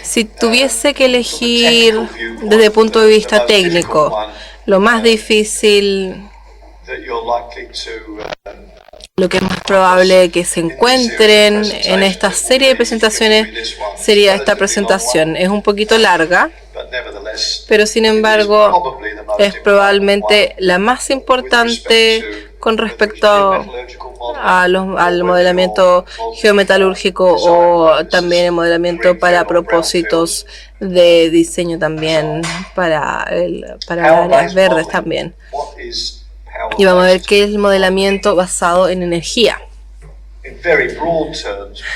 Si tuviese que elegir desde el punto de vista técnico, lo más difícil, lo que es más probable que se encuentren en esta serie de presentaciones sería esta presentación. Es un poquito larga, pero sin embargo es probablemente la más importante con respecto al modelamiento geometalúrgico o también el modelamiento para propósitos de diseño también para áreas verdes también. Y vamos a ver qué es el modelamiento basado en energía.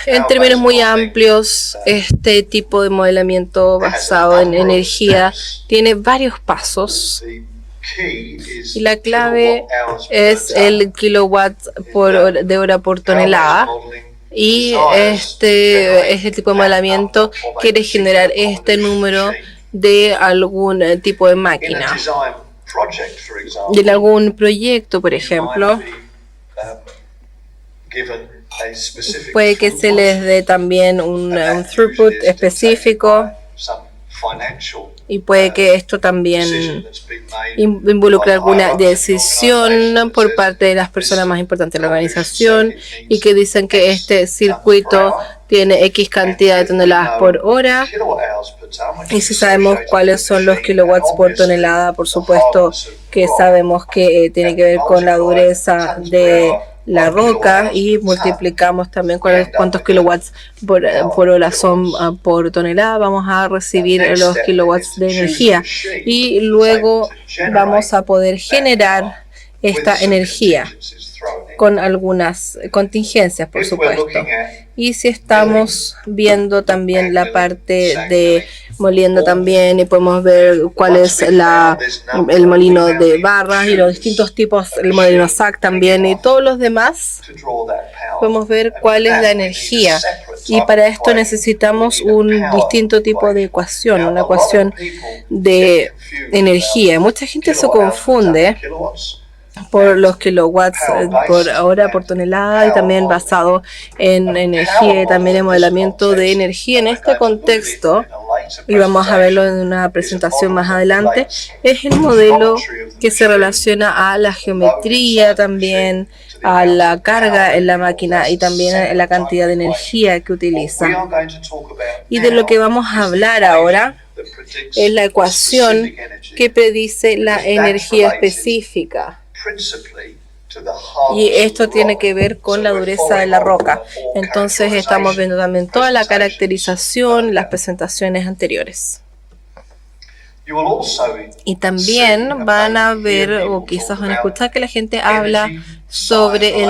En términos muy amplios, este tipo de modelamiento basado en energía tiene varios pasos. Y la clave es el kilowatt de hora por tonelada. Y este es el tipo de modelamiento que quiere generar este número de algún tipo de máquina. Y en algún proyecto, por ejemplo, puede que se les dé también un throughput específico. Y puede que esto también involucre alguna decisión por parte de las personas más importantes de la organización y que dicen que este circuito tiene X cantidad de toneladas por hora. Y si sabemos cuáles son los kilowatts por tonelada, por supuesto que sabemos que tiene que ver con la dureza de la roca y multiplicamos también cuántos kilowatts por hora son por tonelada, vamos a recibir los kilowatts de energía y luego vamos a poder generar esta energía con algunas contingencias, por supuesto. Y si estamos viendo también la parte de moliendo también, y podemos ver cuál es el molino de barras y los distintos tipos, el molino SAC también y todos los demás, podemos ver cuál es la energía. Y para esto necesitamos un distinto tipo de ecuación, una ecuación de energía. Mucha gente se confunde por los kilowatts por hora por tonelada y también basado en energía y también en modelamiento de energía. En este contexto, y vamos a verlo en una presentación más adelante, es el modelo que se relaciona a la geometría también, a la carga en la máquina y también a la cantidad de energía que utiliza. Y de lo que vamos a hablar ahora es la ecuación que predice la energía específica. Y esto tiene que ver con la dureza de la roca. Entonces estamos viendo también toda la caracterización, las presentaciones anteriores. Y también van a ver o quizás van a escuchar que la gente habla sobre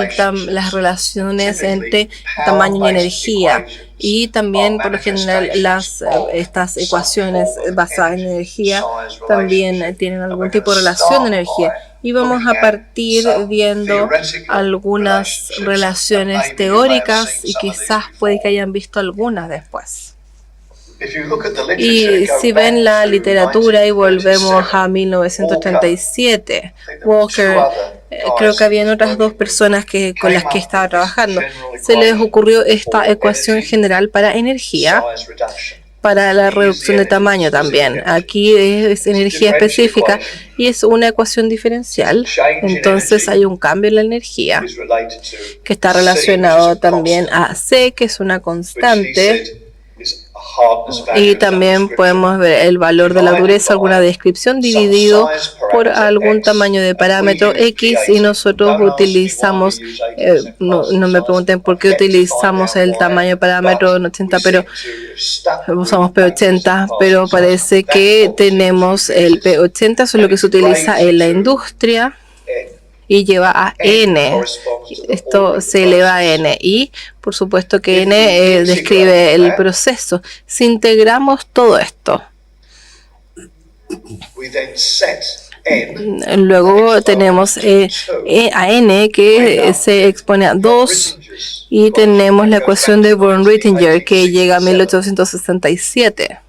las relaciones entre tamaño y energía. Y también, por lo general, estas ecuaciones basadas en energía también tienen algún tipo de relación de energía. Y vamos a partir viendo algunas relaciones teóricas y quizás puede que hayan visto algunas después. Y si ven la literatura y volvemos a 1937, Walker, creo que habían otras dos personas con las que estaba trabajando, se les ocurrió esta ecuación general para energía, para la reducción de tamaño también. Aquí es energía específica y es una ecuación diferencial. Entonces hay un cambio en la energía que está relacionado también a C, que es una constante. Y también podemos ver el valor de la dureza, alguna descripción dividido por algún tamaño de parámetro X y nosotros utilizamos, no me pregunten por qué utilizamos el tamaño de parámetro 80, pero usamos P80, pero parece que tenemos el P80, eso es lo que se utiliza en la industria. Y lleva a n, esto se eleva a n y por supuesto que n describe el proceso. Si integramos todo esto, luego tenemos a n que se expone a 2 y tenemos la ecuación de Born-Ritinger que llega a 1867.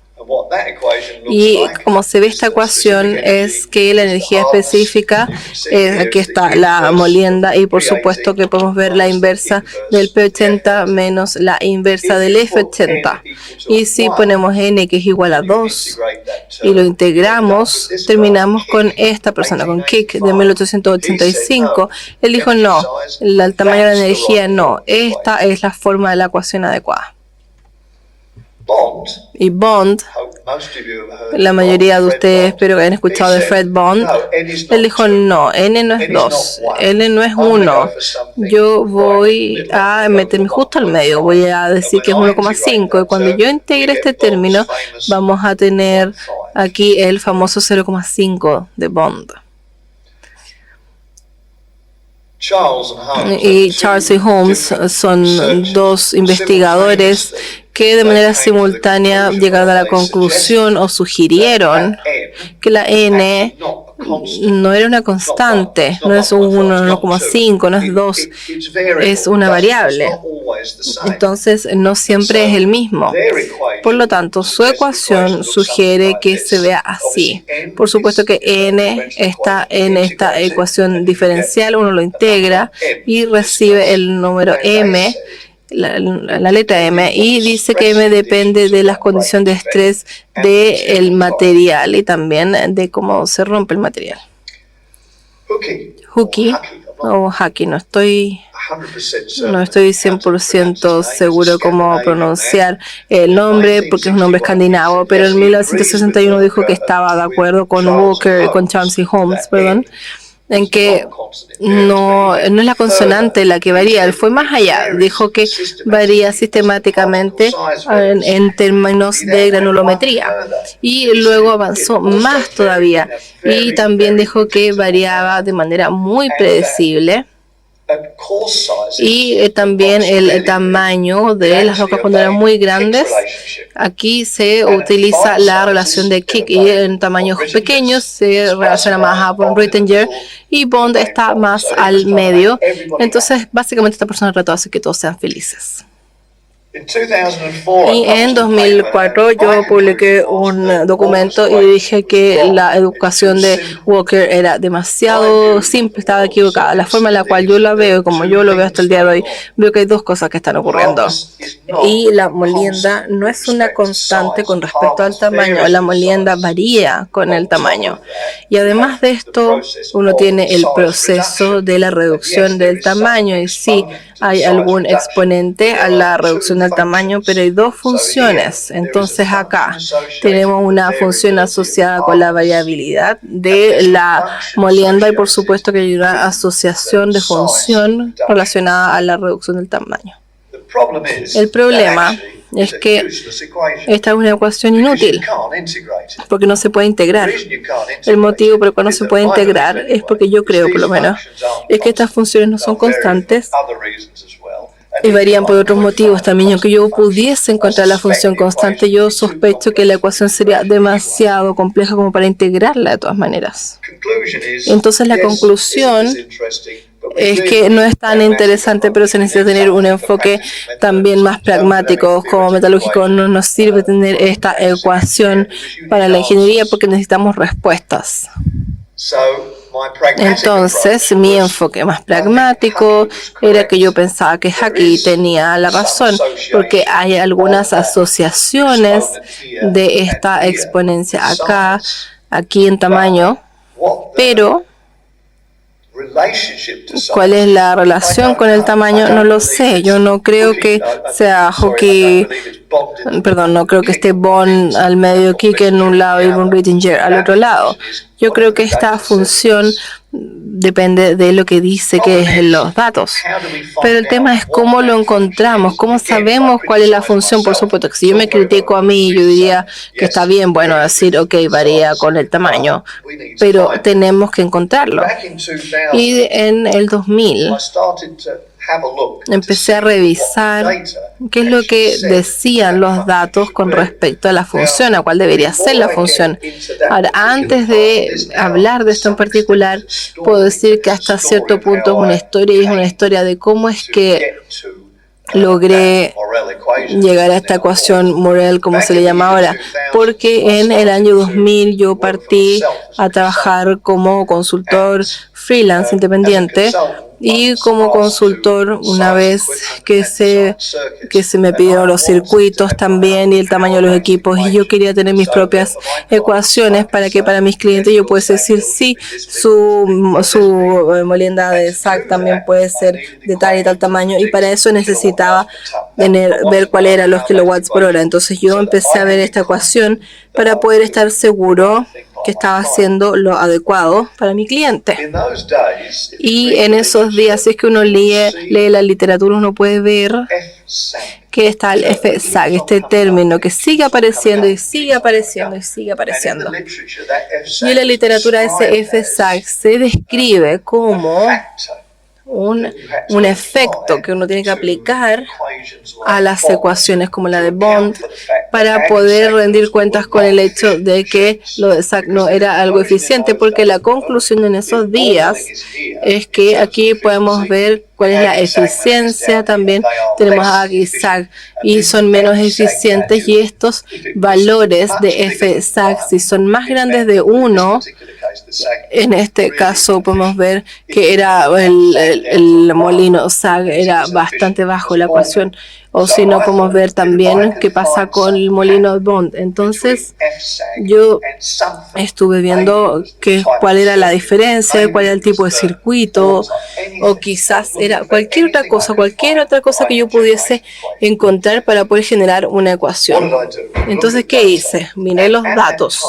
Y como se ve esta ecuación es que la energía específica, aquí está la molienda y por supuesto que podemos ver la inversa del P80 menos la inversa del F80. Y si ponemos N que es igual a 2 y lo integramos, terminamos con esta persona, con Crick de 1885. Él dijo no, el tamaño de la energía no, esta es la forma de la ecuación adecuada. Y Bond, la mayoría de ustedes espero que hayan escuchado de Fred Bond, él dijo no, N no es 2, N no es 1, yo voy a meterme justo al medio, voy a decir que es 1,5 y cuando yo integre este término vamos a tener aquí el famoso 0,5 de Bond. Y Charles y Holmes son dos investigadores que de manera simultánea llegaron a la conclusión o sugirieron que la N no era una constante, no es un 1,5, no es 2, es una variable. Entonces no siempre es el mismo. Por lo tanto, su ecuación sugiere que se vea así. Por supuesto que N está en esta ecuación diferencial, uno lo integra y recibe el número M, la letra M, y dice que M depende de las condiciones de estrés del material y también de cómo se rompe el material. Hooky o Haki, no estoy 100% seguro cómo pronunciar el nombre porque es un nombre escandinavo, pero en 1961 dijo que estaba de acuerdo con Walker, con Charles y Holmes, perdón, en que no es la consonante la que varía, él fue más allá, dijo que varía sistemáticamente en términos de granulometría y luego avanzó más todavía y también dijo que variaba de manera muy predecible. Y también el tamaño de las rocas cuando eran muy grandes. Aquí se utiliza la relación de Crick y en tamaños pequeños se relaciona más a von Röttinger y Bond está más al medio. Entonces, básicamente esta persona trató de hacer que todos sean felices. Y en 2004 yo publiqué un documento y dije que la educación de Walker era demasiado simple, estaba equivocada. La forma en la cual yo la veo, como yo lo veo hasta el día de hoy, veo que hay dos cosas que están ocurriendo. Y la molienda no es una constante con respecto al tamaño, la molienda varía con el tamaño. Y además de esto, uno tiene el proceso de la reducción del tamaño y sí, hay algún exponente a la reducción del tamaño, pero hay dos funciones. Entonces acá tenemos una función asociada con la variabilidad de la molienda y por supuesto que hay una asociación de función relacionada a la reducción del tamaño. El problema es que esta es una ecuación inútil porque no se puede integrar. El motivo por el cual no se puede integrar es porque yo creo, por lo menos, es que estas funciones no son constantes y varían por otros motivos también. Aunque yo pudiese encontrar la función constante, yo sospecho que la ecuación sería demasiado compleja como para integrarla de todas maneras. Entonces la conclusión es que no es tan interesante, pero se necesita tener un enfoque también más pragmático. Como metalúrgico no nos sirve tener esta ecuación para la ingeniería porque necesitamos respuestas. Entonces, mi enfoque más pragmático era que yo pensaba que Haki tenía la razón, porque hay algunas asociaciones de esta exponencia acá, aquí en tamaño, pero ¿cuál es la relación con el tamaño? No lo sé. Yo no creo que sea Hooky, no creo que esté Bond al medio, Crick en un lado y von Röttinger al otro lado. Yo creo que esta función depende de lo que dice que es los datos. Pero el tema es cómo lo encontramos, cómo sabemos cuál es la función. Por supuesto que si yo me critico a mí, yo diría que está bien, bueno, decir, ok, varía con el tamaño, pero tenemos que encontrarlo. Y en el 2000 empecé a revisar qué es lo que decían los datos con respecto a la función, a cuál debería ser la función. Ahora, antes de hablar de esto en particular, puedo decir que hasta cierto punto es una historia y es una historia de cómo es que logré llegar a esta ecuación Morel, como se le llama ahora, porque en el año 2000 yo partí a trabajar como consultor freelance independiente. Y como consultor, una vez que se me pidieron los circuitos también y el tamaño de los equipos, y yo quería tener mis propias ecuaciones para que para mis clientes yo pudiese decir sí, su molienda de SAG también puede ser de tal y tal tamaño, y para eso necesitaba ver cuáles eran los kilowatts por hora. Entonces yo empecé a ver esta ecuación para poder estar seguro que estaba haciendo lo adecuado para mi cliente. Y en esos días, si es que uno lee la literatura, uno puede ver que está el FSAG, este término que sigue apareciendo y sigue apareciendo y sigue apareciendo. Y en la literatura ese FSAG se describe como un efecto que uno tiene que aplicar a las ecuaciones como la de Bond para poder rendir cuentas con el hecho de que lo de SAG no era algo eficiente, porque la conclusión en esos días es que aquí podemos ver cuál es la eficiencia. También tenemos aquí SAG y son menos eficientes, y estos valores de FSAG, si son más grandes de 1, en este caso podemos ver que era el molino SAG era bastante bajo la ecuación, o si no podemos ver también qué pasa con el molino Bond. Entonces yo estuve viendo cuál era la diferencia, cuál era el tipo de circuito, o quizás era cualquier otra cosa que yo pudiese encontrar para poder generar una ecuación. Entonces, ¿qué hice? Miré los datos,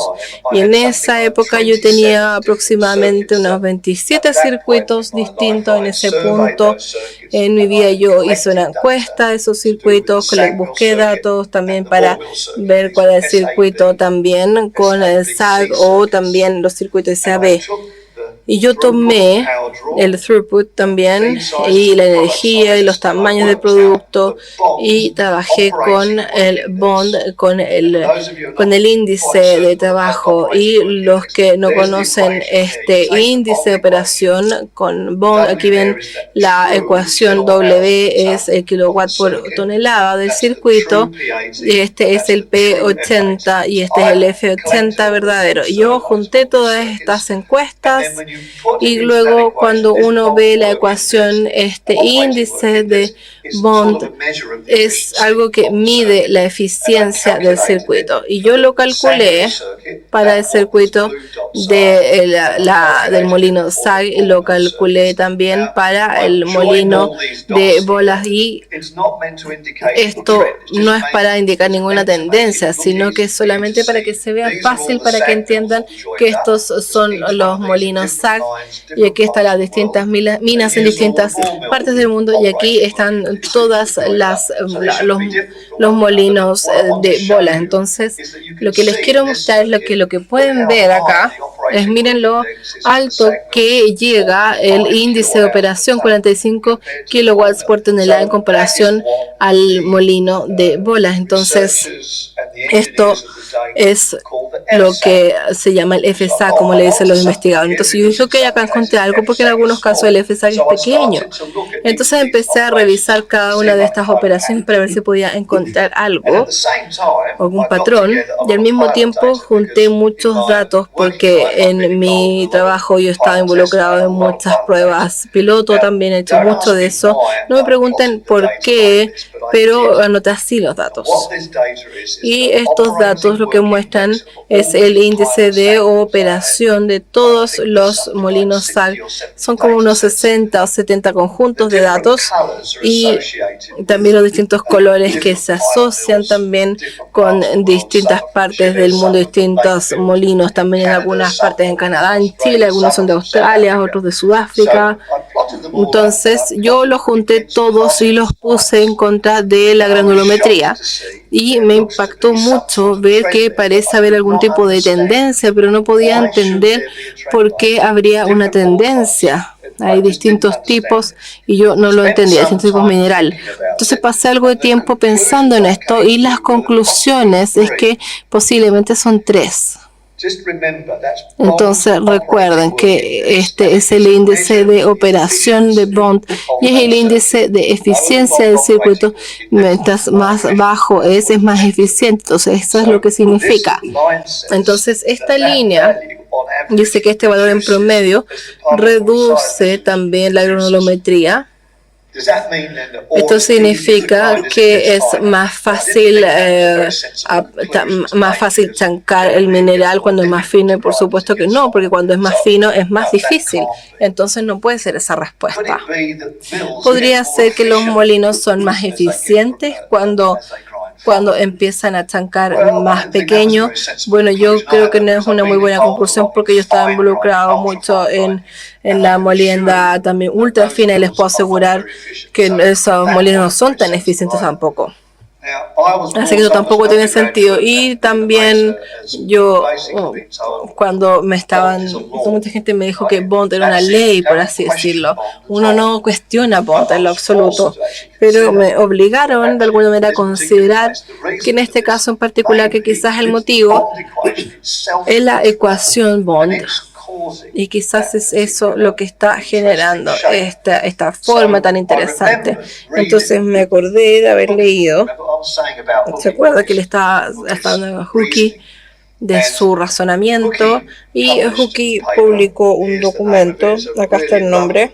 y en esa época yo tenía aproximadamente unos 27 circuitos distintos en ese punto. En mi vida yo hice una encuesta de esos circuitos, busqué datos también para ver cuál es el circuito también con el SAG o también los circuitos SAB. Y yo tomé el throughput también y la energía y los tamaños del producto, y trabajé con el Bond, con el índice de trabajo. Y los que no conocen este índice de operación con Bond, aquí ven la ecuación W, es el kilowatt por tonelada del circuito. Este es el P80 y este es el F80 verdadero. Yo junté todas estas encuestas, y luego cuando uno ve la ecuación, este índice de Bond es algo que mide la eficiencia del circuito, y yo lo calculé para el circuito del molino SAG, y lo calculé también para el molino de bolas. Y esto no es para indicar ninguna tendencia, sino que es solamente para que se vea fácil, para que entiendan que estos son los molinos SAG, y aquí están las distintas minas en distintas partes del mundo, y aquí están todas los molinos de bolas. Entonces, lo que les quiero mostrar es lo que pueden ver acá. Miren lo alto que llega el índice de operación, 45 kilowatts por tonelada en comparación al molino de bolas. Entonces, esto es lo que se llama el FSAG, como le dicen los investigadores. Entonces yo dije, ok, acá encontré algo, porque en algunos casos el FSAG es pequeño. Entonces empecé a revisar cada una de estas operaciones para ver si podía encontrar algo, algún patrón, y al mismo tiempo junté muchos datos, porque en mi trabajo yo estaba involucrado en muchas pruebas piloto, también he hecho mucho de eso. No me pregunten por qué, pero anoté así los datos. Y estos datos lo que muestran es el índice de operación de todos los molinos SAG. Son como unos 60 o 70 conjuntos de datos, y también los distintos colores que se asocian también con distintas partes del mundo, distintos molinos, también en algunas partes en Canadá, en Chile, algunos son de Australia, otros de Sudáfrica. Entonces yo los junté todos y los puse en contra de la granulometría, y me impactó mucho ver que parece haber algún tipo de tendencia, pero no podía entender por qué habría una tendencia. Hay distintos tipos y yo no lo entendía, distintos tipos mineral. Entonces pasé algo de tiempo pensando en esto, y las conclusiones es que posiblemente son 3. Entonces recuerden que este es el índice de operación de Bond y es el índice de eficiencia del circuito. Mientras más bajo es más eficiente. Entonces eso es lo que significa. Entonces esta línea dice que este valor en promedio reduce también la granulometría. Esto significa que es más fácil chancar el mineral cuando es más fino, y por supuesto que no, porque cuando es más fino es más difícil. Entonces no puede ser esa respuesta. Podría ser que los molinos son más eficientes cuando empiezan a chancar más pequeño. Bueno, yo creo que no es una muy buena conclusión porque yo estaba involucrado mucho en la molienda también ultra fina y les puedo asegurar que esos molinos no son tan eficientes tampoco. Así que eso tampoco tiene sentido. Y también yo, cuando mucha gente me dijo que Bond era una ley, por así decirlo. Uno no cuestiona Bond en lo absoluto, pero me obligaron de alguna manera a considerar que en este caso en particular, que quizás el motivo es la ecuación Bond. Y quizás es eso lo que está generando esta forma tan interesante. Entonces me acordé de haber leído, ¿se acuerda que le estaba hablando a Hucke de su razonamiento? Y Hucke publicó un documento, acá está el nombre,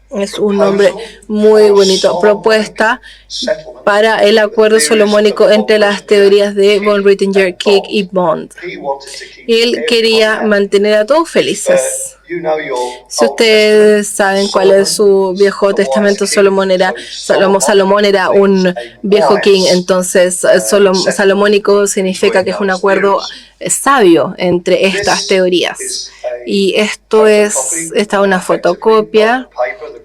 es un nombre muy bonito, propuesta para el acuerdo solomónico entre las teorías de von Röttinger, Kick y Bond. Él quería mantener a todos felices. Si ustedes saben cuál es su viejo testamento, Salomón era un viejo king, entonces salomónico significa que es un acuerdo sabio entre estas teorías. Y esta es una fotocopia,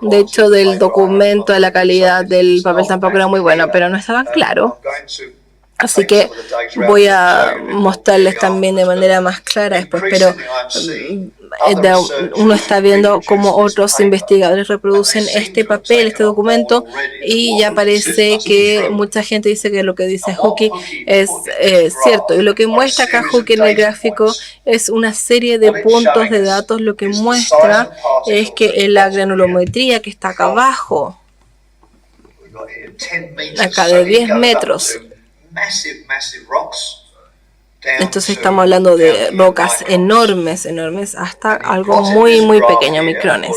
de hecho, del documento. La calidad del papel tampoco era muy buena, pero no estaba claro. Así que voy a mostrarles también de manera más clara después, pero uno está viendo cómo otros investigadores reproducen este papel, este documento, y ya parece que mucha gente dice que lo que dice Hucke es cierto. Y lo que muestra acá Hucke en el gráfico es una serie de puntos de datos. Lo que muestra es que en la granulometría que está acá abajo, acá de 10 metros, entonces estamos hablando de rocas enormes, hasta algo muy, muy pequeño, micrones.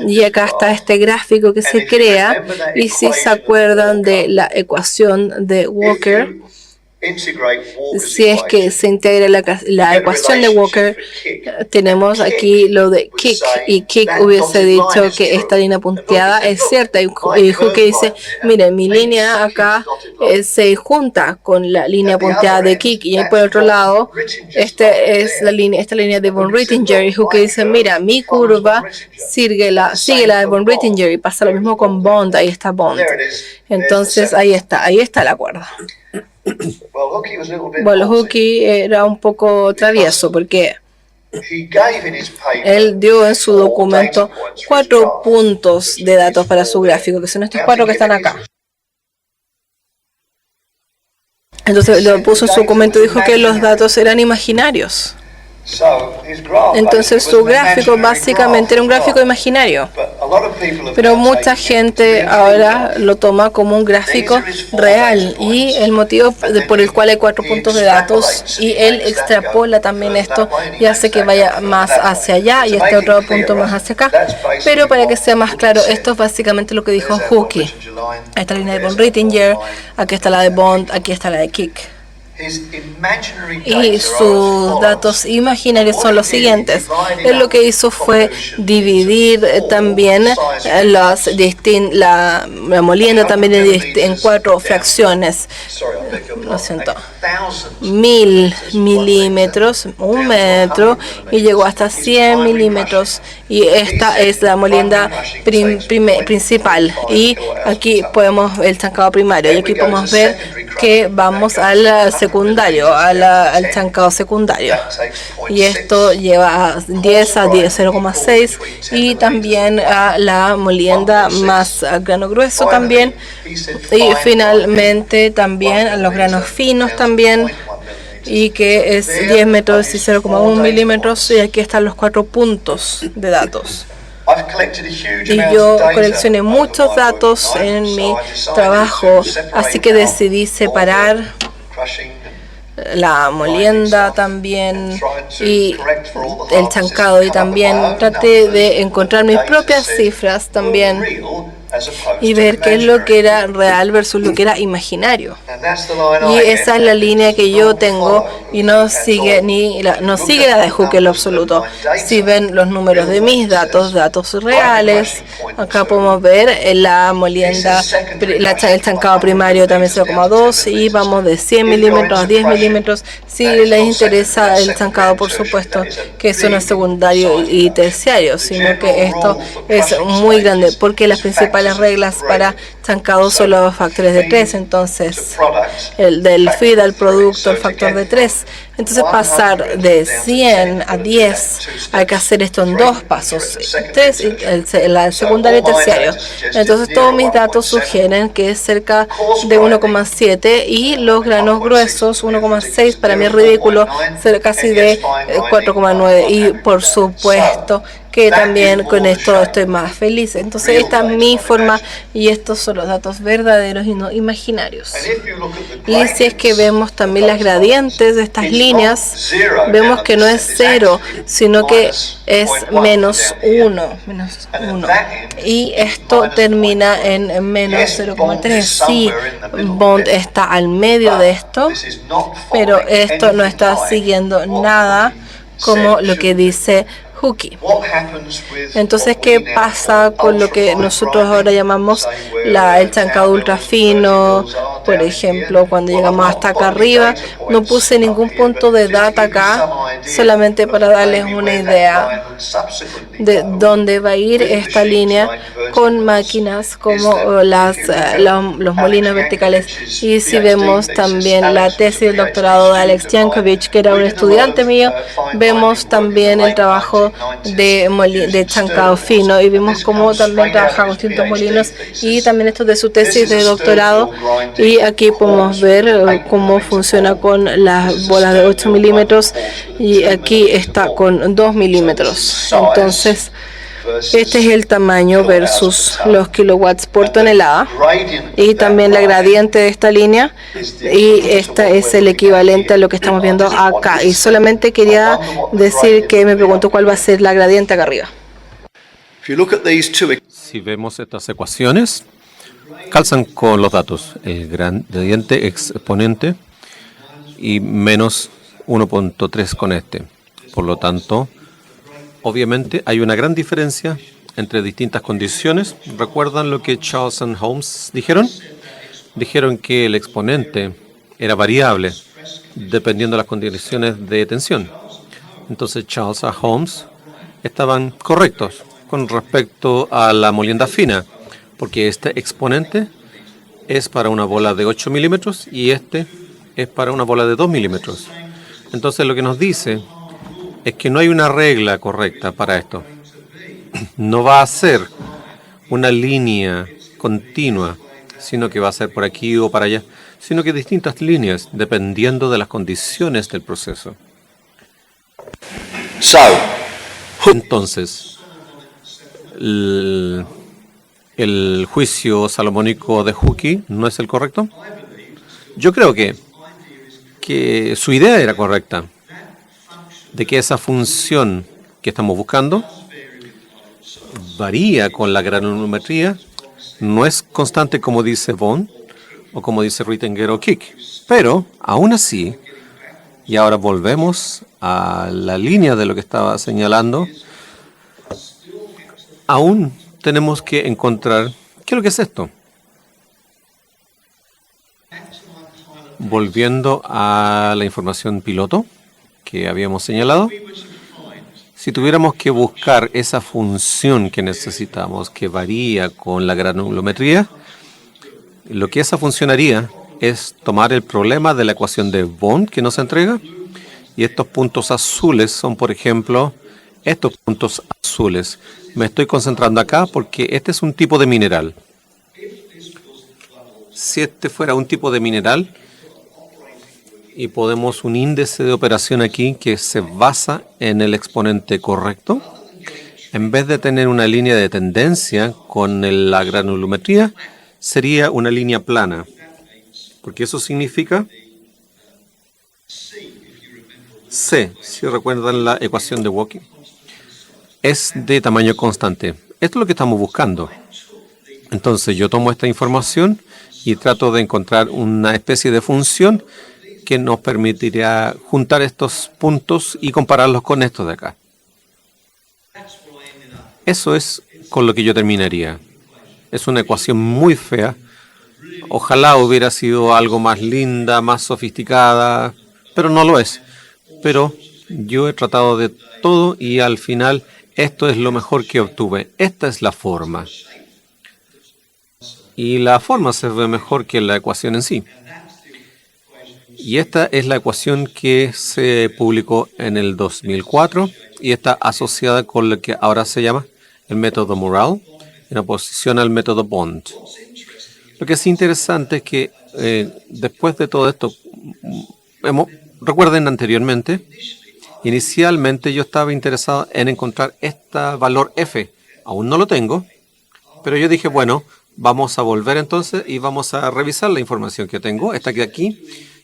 Y acá está este gráfico que se crea, y si se acuerdan de la ecuación de Walker, si es que se integra la ecuación de Walker, tenemos aquí lo de Kick, y Kick hubiese dicho que esta línea punteada es cierta, y Hucke dice, miren, mi línea acá se junta con la línea punteada de Kick, y ahí por otro lado, esta línea de von Röttinger, y Hucke dice, mira, mi curva sigue la de von Röttinger, y pasa lo mismo con Bond, ahí está Bond. Entonces ahí está el acuerdo. Bueno, Hucke era un poco travieso porque él dio en su documento 4 puntos de datos para su gráfico, que son estos 4 que están acá. Entonces lo puso en su documento y dijo que los datos eran imaginarios. Entonces su gráfico básicamente era un gráfico imaginario, pero mucha gente ahora lo toma como un gráfico real, y el motivo por el cual hay 4 puntos de datos, y él extrapola también esto y hace que vaya más hacia allá y este otro punto más hacia acá. Pero para que sea más claro, esto es básicamente lo que dijo Hucke. Esta línea de von Röttinger, aquí está la de Bond, aquí está la de Kick. Y sus datos imaginarios son los siguientes. Él lo que hizo fue dividir también la molienda también en 4 fracciones. Lo siento. 1000 milímetros, 1 metro, y llegó hasta 100 milímetros. Y esta es la molienda principal. Y aquí podemos ver el chancado primario. Y aquí podemos ver que vamos al secundario, al chancado secundario. Y esto lleva a 10 a 0,6, y también a la molienda más grano grueso también. Y finalmente también a los granos finos también. y que es 10 metros y 0,1 milímetros, y aquí están los 4 puntos de datos. Y yo coleccioné muchos datos en mi trabajo, así que decidí separar la molienda también y el chancado, y también traté de encontrar mis propias cifras también y ver qué es lo que era real versus lo que era imaginario. Y esa es la línea que yo tengo, y no sigue la de Hooke en lo absoluto. Si ven los números de mis datos reales, acá podemos ver la molienda, el chancado primario también 0,2, y vamos de 100 milímetros a 10 milímetros. Si les interesa el chancado, por supuesto que eso no es secundario y terciario, sino que esto es muy grande, porque las principales reglas para chancado son los factores de 3. Entonces, el del feed al producto, el factor de 3. Entonces, pasar de 100 a 10, hay que hacer esto en 2 pasos, 3, el secundario y terciario. Entonces, todos mis datos sugieren que es cerca de 1,7, y los granos gruesos 1,6. Para mí es ridículo, ser casi de 4,9, y por supuesto que también con esto estoy más feliz. Entonces, esta es mi forma, y estos son los datos verdaderos y no imaginarios. Y si es que vemos también las gradientes de estas líneas, vemos que no es 0, sino que es menos 1. Y esto termina en menos 0,3. Sí, Bond está al medio de esto, pero esto no está siguiendo nada como lo que dice Hooke. Entonces, ¿qué pasa con lo que nosotros ahora llamamos el chancado ultra fino? Por ejemplo, cuando llegamos hasta acá arriba, no puse ningún punto de data acá, solamente para darles una idea de dónde va a ir esta línea con máquinas como los molinos verticales. Y si vemos también la tesis del doctorado de Alex Jankovic, que era un estudiante mío, vemos también el trabajo de chancado fino, y vimos cómo también trabaja con distintos molinos, y también esto de su tesis de doctorado. Y aquí podemos ver cómo funciona con las bolas de 8 milímetros, y aquí está con 2 milímetros. Entonces, este es el tamaño versus los kilowatts por tonelada, y también la gradiente de esta línea, y esta es el equivalente a lo que estamos viendo acá. Y solamente quería decir que me pregunto cuál va a ser la gradiente acá arriba. Si vemos estas ecuaciones, calzan con los datos, el gradiente exponente y menos 1.3 con este. Por lo tanto, obviamente hay una gran diferencia entre distintas condiciones. ¿Recuerdan lo que Charles y Holmes dijeron? Dijeron que el exponente era variable dependiendo de las condiciones de tensión. Entonces Charles y Holmes estaban correctos con respecto a la molienda fina, porque este exponente es para una bola de 8 milímetros y este es para una bola de 2 milímetros. Entonces lo que nos dice es que no hay una regla correcta para esto. No va a ser una línea continua, sino que va a ser por aquí o para allá, sino que distintas líneas dependiendo de las condiciones del proceso. Entonces, el juicio salomónico de Hooke no es el correcto. Yo creo que su idea era correcta, de que esa función que estamos buscando varía con la granulometría, no es constante como dice Bond o como dice Rittinger o Kick, pero aún así, y ahora volvemos a la línea de lo que estaba señalando, aún tenemos que encontrar qué es lo que es esto. Volviendo a la información piloto que habíamos señalado, si tuviéramos que buscar esa función que necesitamos, que varía con la granulometría, lo que esa función haría es tomar el problema de la ecuación de Bond que nos entrega, y estos puntos azules son, por ejemplo, estos puntos azules. Me estoy concentrando acá porque este es un tipo de mineral. Si este fuera un tipo de mineral, y podemos un índice de operación aquí que se basa en el exponente correcto. En vez de tener una línea de tendencia con la granulometría, sería una línea plana, porque eso significa C, si recuerdan la ecuación de Walking, es de tamaño constante. Esto es lo que estamos buscando. Entonces yo tomo esta información y trato de encontrar una especie de función que nos permitirá juntar estos puntos y compararlos con estos de acá. Eso es con lo que yo terminaría. Es una ecuación muy fea. Ojalá hubiera sido algo más linda, más sofisticada, pero no lo es. Pero yo he tratado de todo y al final esto es lo mejor que obtuve. Esta es la forma. Y la forma se ve mejor que la ecuación en sí. Y esta es la ecuación que se publicó en el 2004 y está asociada con lo que ahora se llama el método Morrell, en oposición al método Bond. Lo que es interesante es que después de todo esto, recuerden anteriormente, inicialmente yo estaba interesado en encontrar este valor F. Aún no lo tengo, pero yo dije, bueno, vamos a volver entonces y vamos a revisar la información que tengo. Está aquí.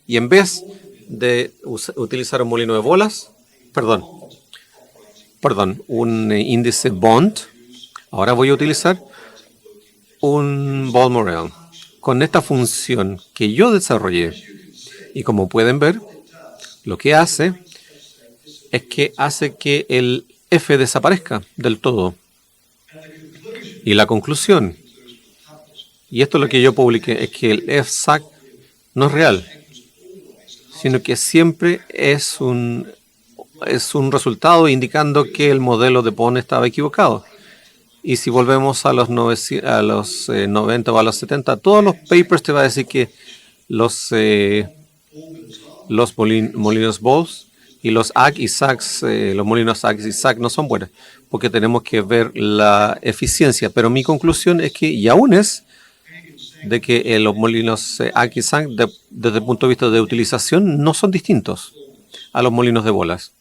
Y en vez de utilizar un molino de bolas, un índice Bond, ahora voy a utilizar un Bond-Morrell con esta función que yo desarrollé. Y como pueden ver, lo que hace es que hace que el F desaparezca del todo. Y la conclusión, y esto es lo que yo publiqué, es que el F-SAC no es real, sino que siempre es un resultado indicando que el modelo de Bond estaba equivocado. Y si volvemos a los 90 o a los 70, todos los papers te va a decir que los molinos Bowles y los AG y SACs, los molinos AG y SAC no son buenos, porque tenemos que ver la eficiencia. Pero mi conclusión es que, y aún es, de que los molinos AG y SAC, desde el punto de vista de utilización, no son distintos a los molinos de bolas.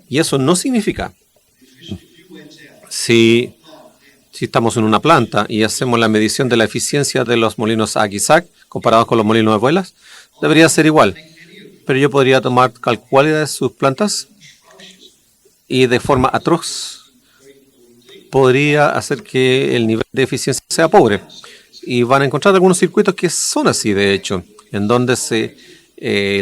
Y eso no significa, si estamos en una planta y hacemos la medición de la eficiencia de los molinos AG y SAC comparados con los molinos de bolas, debería ser igual. Pero yo podría tomar cualquiera de sus plantas y de forma atroz podría hacer que el nivel de eficiencia sea pobre. Y van a encontrar algunos circuitos que son así, de hecho, en donde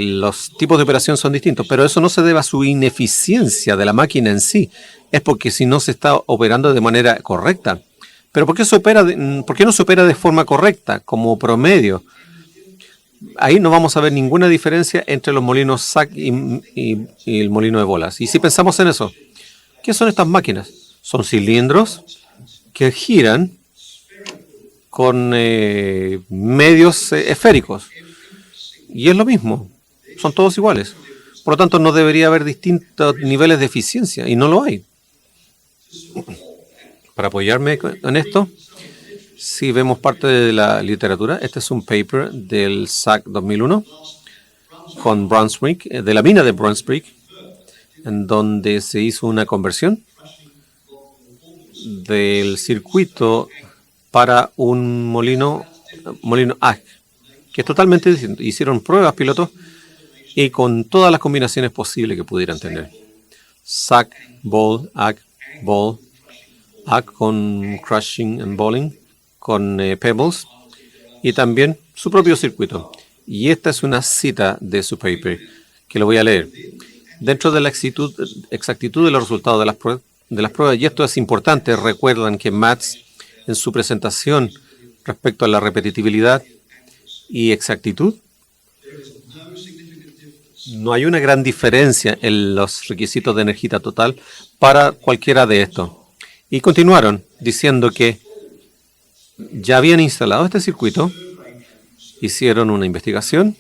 los tipos de operación son distintos. Pero eso no se debe a su ineficiencia de la máquina en sí. Es porque si no se está operando de manera correcta. Pero ¿por qué no se opera de forma correcta, como promedio? Ahí no vamos a ver ninguna diferencia entre los molinos SAC y el molino de bolas. Y si pensamos en eso, ¿qué son estas máquinas? Son cilindros que giran con medios esféricos. Y es lo mismo. Son todos iguales. Por lo tanto, no debería haber distintos niveles de eficiencia. Y no lo hay. Para apoyarme en esto, si vemos parte de la literatura, este es un paper del SAC 2001 con Brunswick, de la mina de Brunswick, en donde se hizo una conversión del circuito para un molino AG, que es totalmente distinto. Hicieron pruebas pilotos y con todas las combinaciones posibles que pudieran tener. SAC, ball, AG, ball, AG con crushing and balling, con pebbles, y también su propio circuito. Y esta es una cita de su paper, que lo voy a leer. Dentro de la exactitud de los resultados de las pruebas, y esto es importante, recuerdan que Matz, en su presentación respecto a la repetitividad y exactitud, no hay una gran diferencia en los requisitos de energía total para cualquiera de estos. Y continuaron diciendo que ya habían instalado este circuito, hicieron una investigación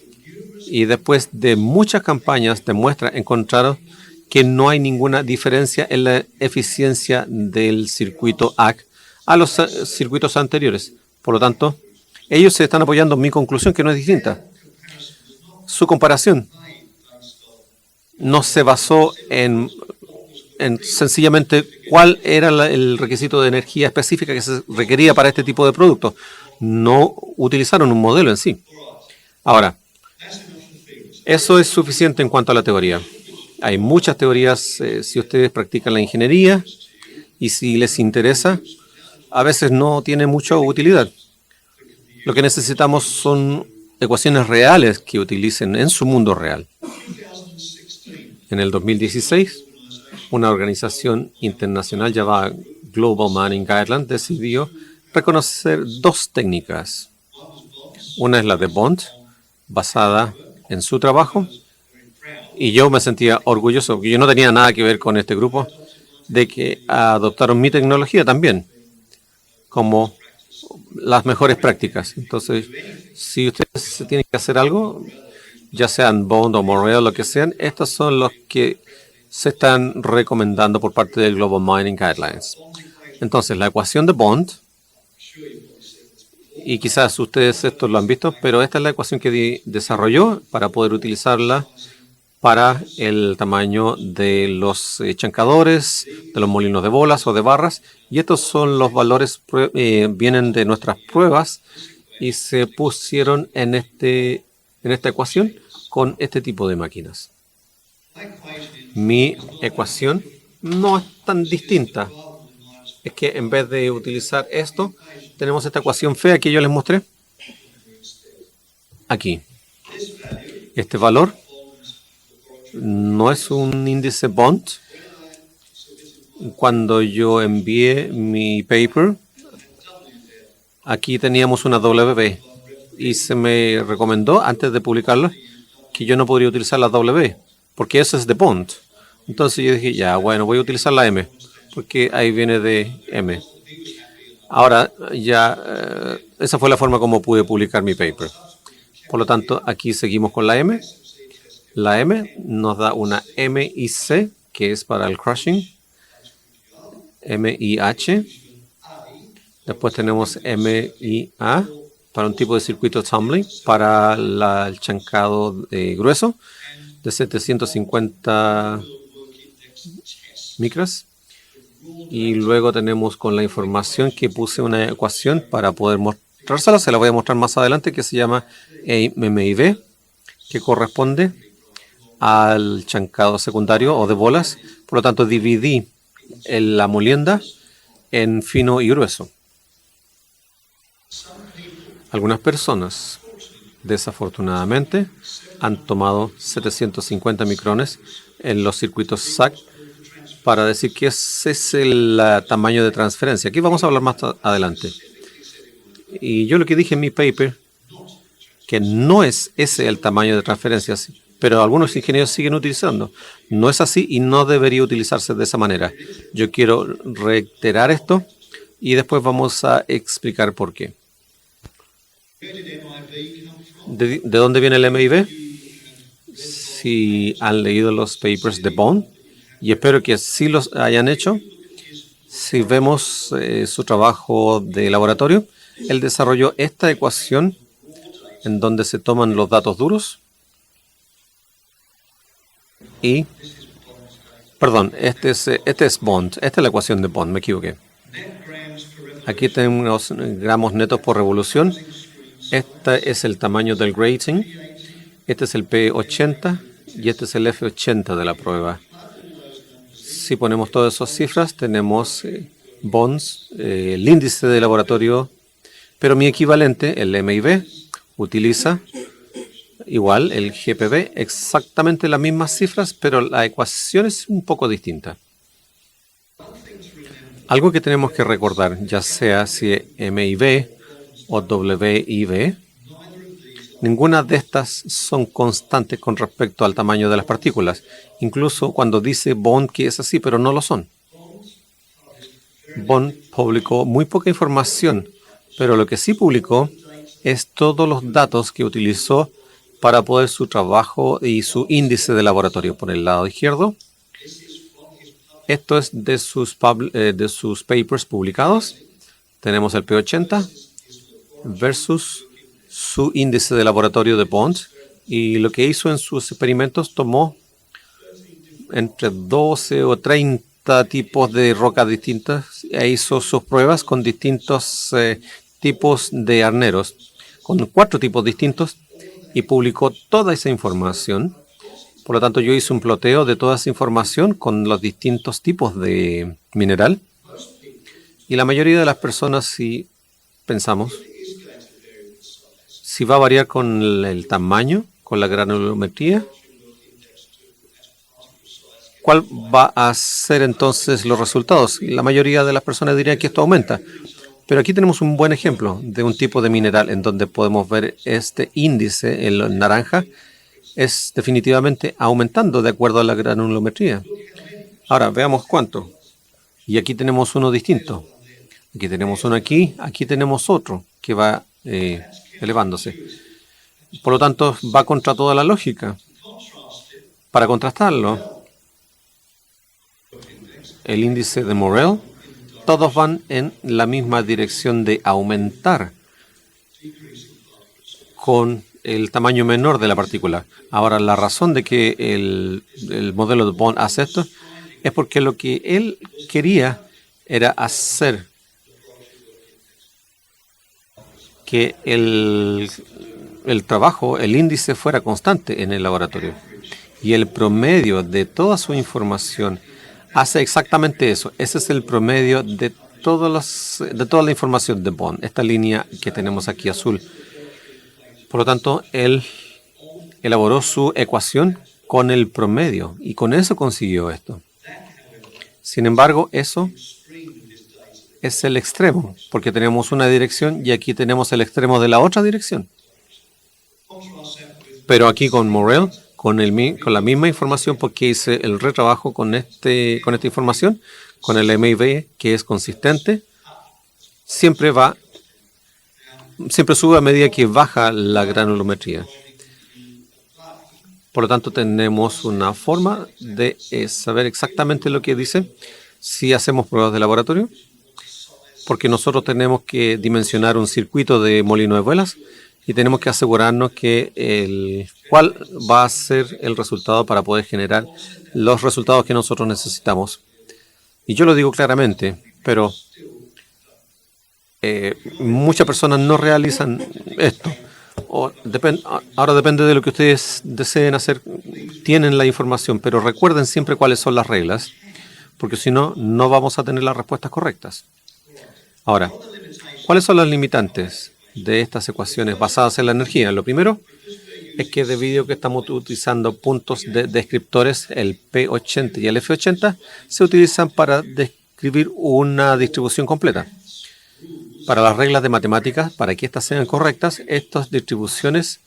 y después de muchas campañas de muestra encontraron que no hay ninguna diferencia en la eficiencia del circuito AG a los circuitos anteriores. Por lo tanto, ellos se están apoyando en mi conclusión, que no es distinta. su comparación no se basó en sencillamente cuál era el requisito de energía específica que se requería para este tipo de producto. No utilizaron un modelo en sí. Ahora, eso es suficiente en cuanto a la teoría. Hay muchas teorías si ustedes practican la ingeniería y si les interesa, a veces no tiene mucha utilidad. Lo que necesitamos son ecuaciones reales que utilicen en su mundo real. En el 2016, una organización internacional llamada Global Mining Guidelines decidió reconocer dos técnicas. Una es la de Bond, basada en su trabajo, y yo me sentía orgulloso, porque yo no tenía nada que ver con este grupo, de que adoptaron mi tecnología también, como las mejores prácticas. Entonces, si ustedes tienen que hacer algo, ya sean Bond o Morel, lo que sean, estos son los que se están recomendando por parte del Global Mining Guidelines. Entonces, la ecuación de Bond, y quizás ustedes esto lo han visto, pero esta es la ecuación que desarrolló para poder utilizarla para el tamaño de los chancadores, de los molinos de bolas o de barras. Y estos son los valores, vienen de nuestras pruebas y se pusieron en esta ecuación con este tipo de máquinas. Mi ecuación no es tan distinta. Es que en vez de utilizar esto, tenemos esta ecuación fea que yo les mostré. Aquí. Este valor no es un índice Bond. Cuando yo envié mi paper, aquí teníamos una W y se me recomendó antes de publicarlo que yo no podría utilizar la W porque eso es de Bond. Entonces yo dije, ya, bueno, voy a utilizar la M porque ahí viene de M. Ahora ya, esa fue la forma como pude publicar mi paper. Por lo tanto, aquí seguimos con la M. La M nos da una MIC, que es para el crushing. MIH. Después tenemos MIA, para un tipo de circuito tumbling, para el chancado grueso, de 750 micras. Y luego tenemos con la información que puse una ecuación para poder mostrársela. Se la voy a mostrar más adelante, que se llama MIB, que corresponde al chancado secundario o de bolas. Por lo tanto, dividí la molienda en fino y grueso. Algunas personas, desafortunadamente, han tomado 750 micrones en los circuitos SAC para decir que ese es el tamaño de transferencia. Aquí vamos a hablar más adelante. Y yo lo que dije en mi paper, que no es ese el tamaño de transferencia, pero algunos ingenieros siguen utilizando. No es así y no debería utilizarse de esa manera. Yo quiero reiterar esto y después vamos a explicar por qué. ¿De dónde viene el MIB? Si han leído los papers de Bond, y espero que sí los hayan hecho. Si vemos su trabajo de laboratorio, él desarrolló esta ecuación en donde se toman los datos duros y, perdón, este es Bond. Esta es la ecuación de Bond, me equivoqué. Aquí tenemos gramos netos por revolución. Este es el tamaño del grating. Este es el P80 y este es el F80 de la prueba. Si ponemos todas esas cifras, tenemos bonds, el índice de laboratorio, pero mi equivalente, el MIB, utiliza igual el GPB, exactamente las mismas cifras, pero la ecuación es un poco distinta. Algo que tenemos que recordar, ya sea si MIB o WIB, ninguna de estas son constantes con respecto al tamaño de las partículas. Incluso cuando dice Bond que es así, pero no lo son. Bond publicó muy poca información, pero lo que sí publicó es todos los datos que utilizó para poder su trabajo y su índice de laboratorio. Por el lado izquierdo, esto es de sus papers publicados. Tenemos el P80 versus su índice de laboratorio de Bond, Y lo que hizo en sus experimentos, tomó entre 12 o 30 tipos de rocas distintas e hizo sus pruebas con distintos tipos de arneros, con 4 tipos distintos, y publicó toda esa información. Por lo tanto, yo hice un ploteo de toda esa información con los distintos tipos de mineral. Y la mayoría de las personas, si pensamos, si va a variar con el tamaño, con la granulometría, ¿cuál va a ser entonces los resultados? La mayoría de las personas dirían que esto aumenta. Pero aquí tenemos un buen ejemplo de un tipo de mineral en donde podemos ver este índice, el naranja, es definitivamente aumentando de acuerdo a la granulometría. Ahora, veamos cuánto. Y aquí tenemos uno distinto. Aquí tenemos uno aquí tenemos otro que va elevándose. Por lo tanto, va contra toda la lógica. Para contrastarlo, el índice de Morrell, todos van en la misma dirección de aumentar con el tamaño menor de la partícula. Ahora, la razón de que el modelo de Bond hace esto es porque lo que él quería era hacer que el trabajo, el índice fuera constante en el laboratorio. Y el promedio de toda su información hace exactamente eso. Ese es el promedio de toda la información de Bond, esta línea que tenemos aquí azul. Por lo tanto, él elaboró su ecuación con el promedio y con eso consiguió esto. Sin embargo, eso es el extremo, porque tenemos una dirección y aquí tenemos el extremo de la otra dirección. Pero aquí con Morrell, con la misma información, porque hice el retrabajo con esta información, con el MIB, que es consistente, siempre sube a medida que baja la granulometría. Por lo tanto, tenemos una forma de saber exactamente lo que dice si hacemos pruebas de laboratorio, porque nosotros tenemos que dimensionar un circuito de molino de velas y tenemos que asegurarnos que cuál va a ser el resultado para poder generar los resultados que nosotros necesitamos. Y yo lo digo claramente, pero muchas personas no realizan esto. Ahora depende de lo que ustedes deseen hacer. Tienen la información, pero recuerden siempre cuáles son las reglas, porque si no, no vamos a tener las respuestas correctas. Ahora, ¿cuáles son las limitantes de estas ecuaciones basadas en la energía? Lo primero es que debido a que estamos utilizando puntos de descriptores, el P80 y el F80, se utilizan para describir una distribución completa. Para las reglas de matemáticas, para que estas sean correctas, estas distribuciones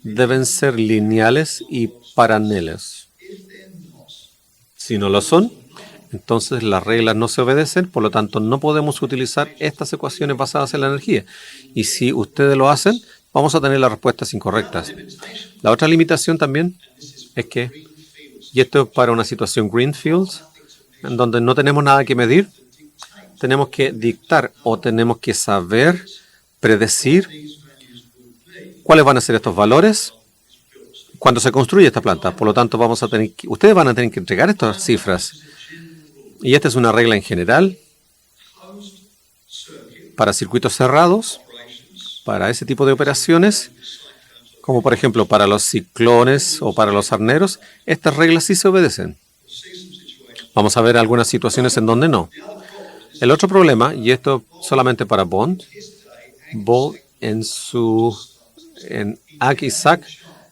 deben ser lineales y paralelas. Si no lo son, entonces las reglas no se obedecen, por lo tanto no podemos utilizar estas ecuaciones basadas en la energía. Y si ustedes lo hacen, vamos a tener las respuestas incorrectas. La otra limitación también es que, y esto es para una situación greenfield, en donde no tenemos nada que medir, tenemos que dictar o tenemos que saber, predecir cuáles van a ser estos valores cuando se construye esta planta. Por lo tanto, ustedes van a tener que entregar estas cifras. Y esta es una regla en general para circuitos cerrados, para ese tipo de operaciones, como por ejemplo para los ciclones o para los arneros. Estas reglas sí se obedecen. Vamos a ver algunas situaciones en donde no. El otro problema, y esto solamente para Bond en AG y SAC,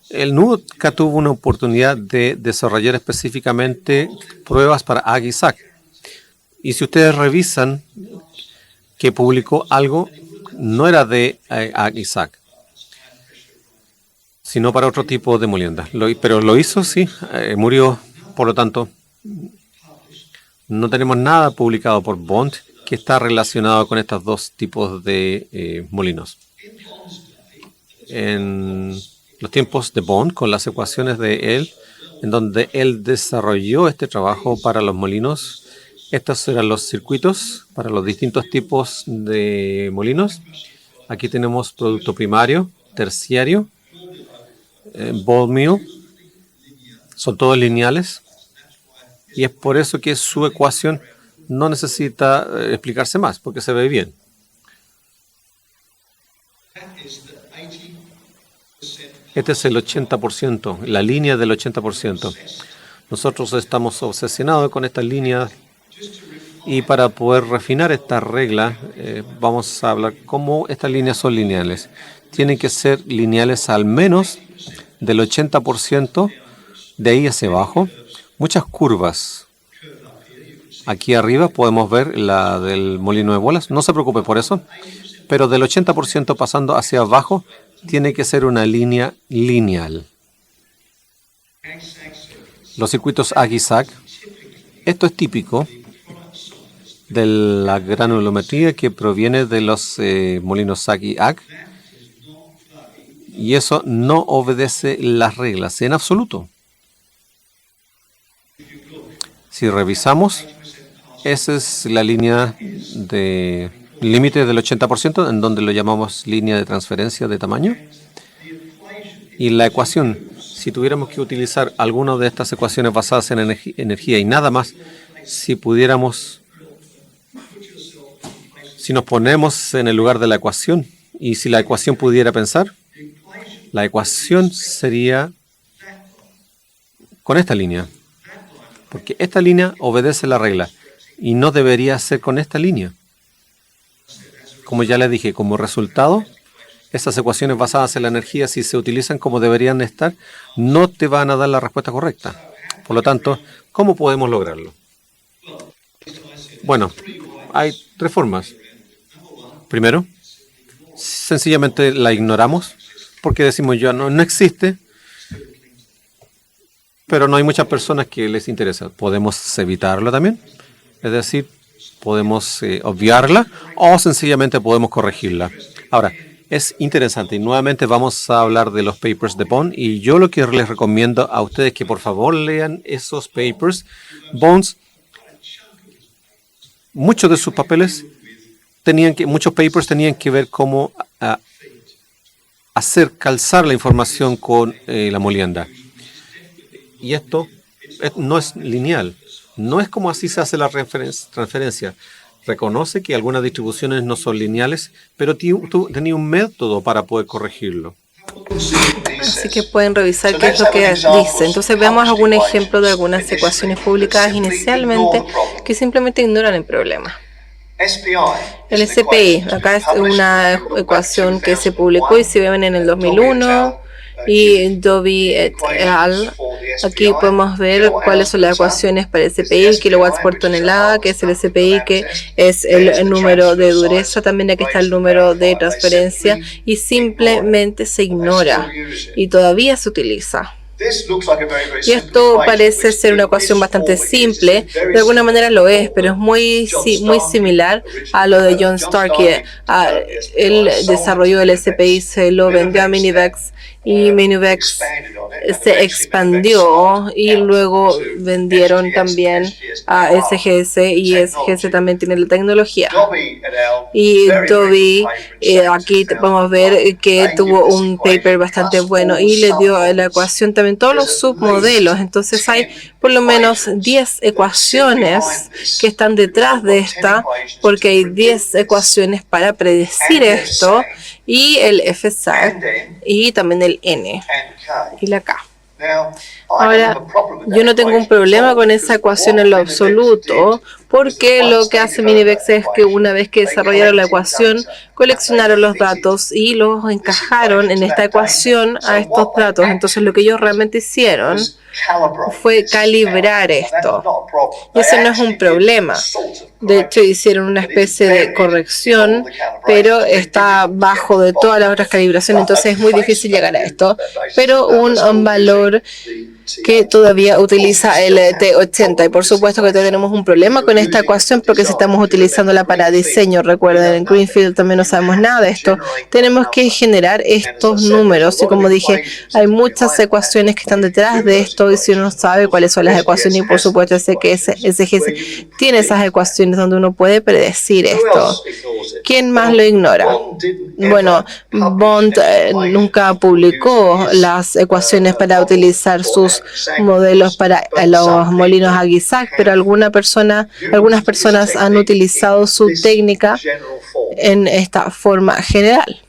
él nunca tuvo una oportunidad de desarrollar específicamente pruebas para AG y SAC. Y si ustedes revisan que publicó algo, no era de AG y SAC, sino para otro tipo de molienda. Pero lo hizo, sí, murió, por lo tanto, no tenemos nada publicado por Bond que está relacionado con estos dos tipos de molinos. En los tiempos de Bond, con las ecuaciones de él, en donde él desarrolló este trabajo para los molinos, estos eran los circuitos para los distintos tipos de molinos. Aquí tenemos producto primario, terciario, Bollmills son todos lineales y es por eso que su ecuación no necesita explicarse más, porque se ve bien. Este es el 80%, la línea del 80%. Nosotros estamos obsesionados con esta línea y para poder refinar esta regla vamos a hablar cómo estas líneas son lineales. Tienen que ser lineales al menos del 80% de ahí hacia abajo. Muchas curvas. Aquí arriba podemos ver la del molino de bolas. No se preocupe por eso. Pero del 80% pasando hacia abajo tiene que ser una línea lineal. Los circuitos Ag-Sag. Esto es típico de la granulometría que proviene de los molinos Sag y Ag. Y eso no obedece las reglas en absoluto. Si revisamos, esa es la línea de límite del 80%, en donde lo llamamos línea de transferencia de tamaño. Y la ecuación, si tuviéramos que utilizar alguna de estas ecuaciones basadas en energía y nada más, si nos ponemos en el lugar de la ecuación, y si la ecuación pudiera pensar, la ecuación sería con esta línea, porque esta línea obedece la regla y no debería ser con esta línea. Como ya les dije, como resultado, estas ecuaciones basadas en la energía, si se utilizan como deberían estar, no te van a dar la respuesta correcta. Por lo tanto, ¿cómo podemos lograrlo? Bueno, hay tres formas. Primero, sencillamente la ignoramos porque decimos ya no existe, pero no hay muchas personas que les interesa. Podemos evitarlo también, es decir, podemos obviarla o sencillamente podemos corregirla. Ahora, es interesante y nuevamente vamos a hablar de los papers de Bond y yo lo que les recomiendo a ustedes que por favor lean esos papers. Bones, muchos de sus papeles muchos papers tenían que ver cómo hacer calzar la información con la molienda. Y esto no es lineal. No es como así se hace la transferencia. Reconoce que algunas distribuciones no son lineales, pero tú tenías un método para poder corregirlo. Así que pueden revisar qué es lo que dice. Entonces veamos algún ejemplo de algunas ecuaciones publicadas inicialmente que simplemente ignoran el problema. El SPI, acá es una ecuación que se publicó y se ven en el 2001 y Dovey et al. Aquí podemos ver cuáles son las ecuaciones para el SPI, el kilowatts por tonelada, que es el SPI, que es el número de dureza. También aquí está el número de transferencia y simplemente se ignora y todavía se utiliza. Y esto parece ser una ecuación bastante simple, de alguna manera lo es, pero es muy similar a lo de John Starkey. Él desarrolló el SPI, se lo vendió a Minivex y Minivex se expandió y luego vendieron también a SGS y SGS también tiene la tecnología. Y Dovey, aquí podemos ver que tuvo un paper bastante bueno y le dio a la ecuación también todos los submodelos. Entonces hay por lo menos 10 ecuaciones que están detrás de esta, porque hay 10 ecuaciones para predecir esto, y el FSAG y también el N y la K. Ahora, yo no tengo un problema con esa ecuación en lo absoluto, porque lo que hace Minivex es que una vez que desarrollaron la ecuación, coleccionaron los datos y los encajaron en esta ecuación a estos datos. Entonces, lo que ellos realmente hicieron fue calibrar esto. Y eso no es un problema. De hecho, hicieron una especie de corrección, pero está bajo de todas las otras calibraciones, entonces es muy difícil llegar a esto. Pero un valor que todavía utiliza el T80. Y por supuesto que tenemos un problema con esta ecuación porque si estamos utilizándola para diseño, recuerden, en Greenfield también no sabemos nada de esto. Tenemos que generar estos números y como dije, hay muchas ecuaciones que están detrás de esto y si uno sabe cuáles son las econdiciones y por supuesto sé que SGS tiene esas ecuaciones donde uno puede predecir esto. ¿Quién más lo ignora? Bueno, Bond nunca publicó las ecuaciones para utilizar sus modelos para los molinos a Guisac, pero algunas personas han utilizado su técnica en esta forma general.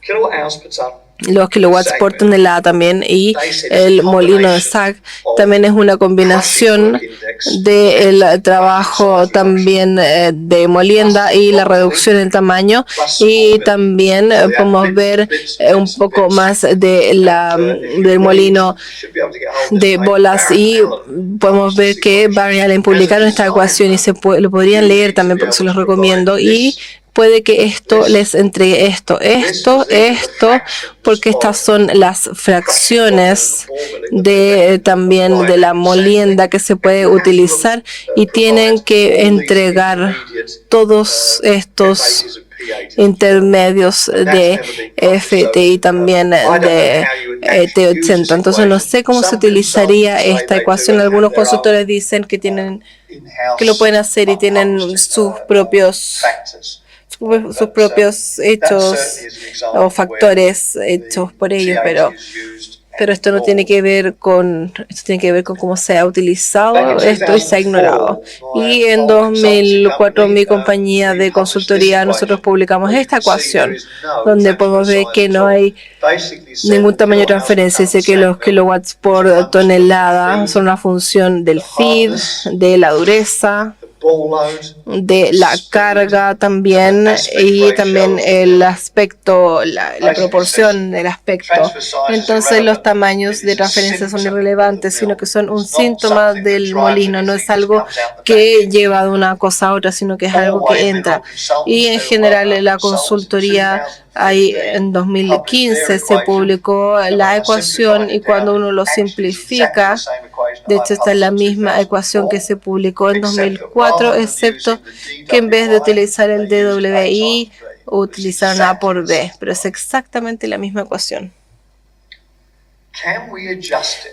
Los kilowatts por tonelada también y el molino de Sag también es una combinación del trabajo también de molienda y la reducción en tamaño y también podemos ver un poco más de del molino de bolas y podemos ver que Barry Allen publicaron esta ecuación y lo podrían leer también porque se los recomiendo y puede que esto les entregue esto, porque estas son las fracciones también de la molienda que se puede utilizar y tienen que entregar todos estos intermedios de FT y también de T80. Entonces no sé cómo se utilizaría esta ecuación. Algunos consultores dicen que lo pueden hacer y tienen sus propios hechos o factores hechos por ellos, pero esto no tiene que ver con cómo se ha utilizado esto y se ha ignorado. Y en 2004 mi compañía de consultoría nosotros publicamos esta ecuación donde podemos ver que no hay ningún tamaño de transferencia, dice que los kilowatts por tonelada son una función del feed, de la dureza, de la carga también y también el aspecto, la proporción del aspecto. Entonces los tamaños de transferencia son irrelevantes, sino que son un síntoma del molino, no es algo que lleva de una cosa a otra, sino que es algo que entra. Y en general la consultoría ahí en 2015 se publicó la ecuación y cuando uno lo simplifica, de hecho esta es la misma ecuación que se publicó en 2004, excepto que en vez de utilizar el DWI, utilizaron A por B, pero es exactamente la misma ecuación.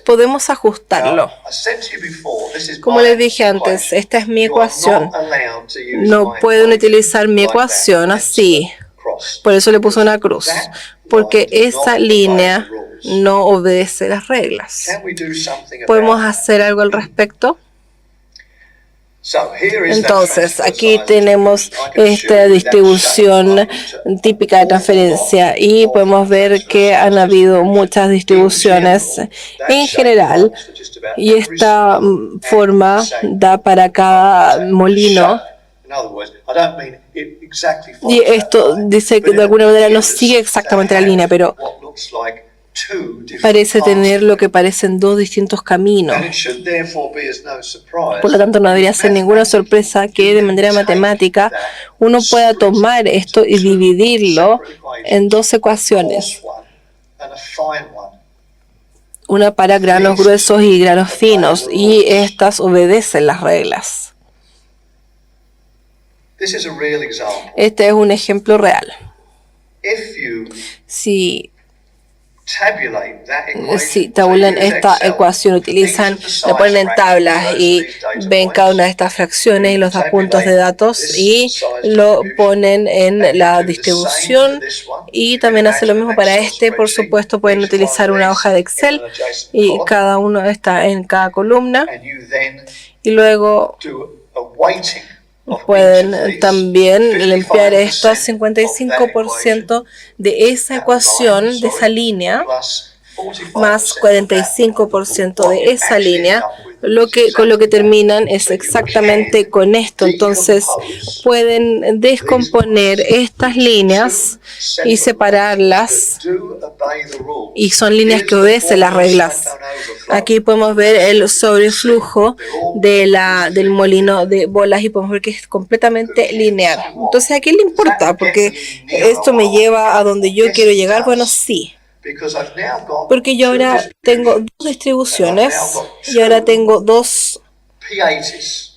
Podemos ajustarlo. Como les dije antes, esta es mi ecuación. No pueden utilizar mi ecuación así. Por eso le puse una cruz, porque esa línea no obedece las reglas. ¿Podemos hacer algo al respecto? Entonces, aquí tenemos esta distribución típica de transferencia y podemos ver que han habido muchas distribuciones en general y esta forma da para cada molino. Y esto dice que de alguna manera no sigue exactamente la línea, pero parece tener lo que parecen dos distintos caminos. Por lo tanto, no debería ser ninguna sorpresa que de manera matemática uno pueda tomar esto y dividirlo en dos ecuaciones. Una para granos gruesos y granos finos, y estas obedecen las reglas. Este es un ejemplo real. Si tabulan esta ecuación, la ponen en tablas y ven cada una de estas fracciones y los puntos de datos y lo ponen en la distribución y también hacen lo mismo para este. Por supuesto, pueden utilizar una hoja de Excel y cada uno está en cada columna y luego pueden también limpiar esto al 55% de esa ecuación, de esa línea, más 45% de esa línea, con lo que terminan es exactamente con esto. Entonces pueden descomponer estas líneas y separarlas y son líneas que obedecen las reglas. Aquí podemos ver el sobreflujo del molino de bolas y podemos ver que es completamente lineal. Entonces, ¿a quién le importa? Porque esto me lleva a donde yo quiero llegar. Bueno, sí. Porque yo ahora tengo dos distribuciones y ahora tengo dos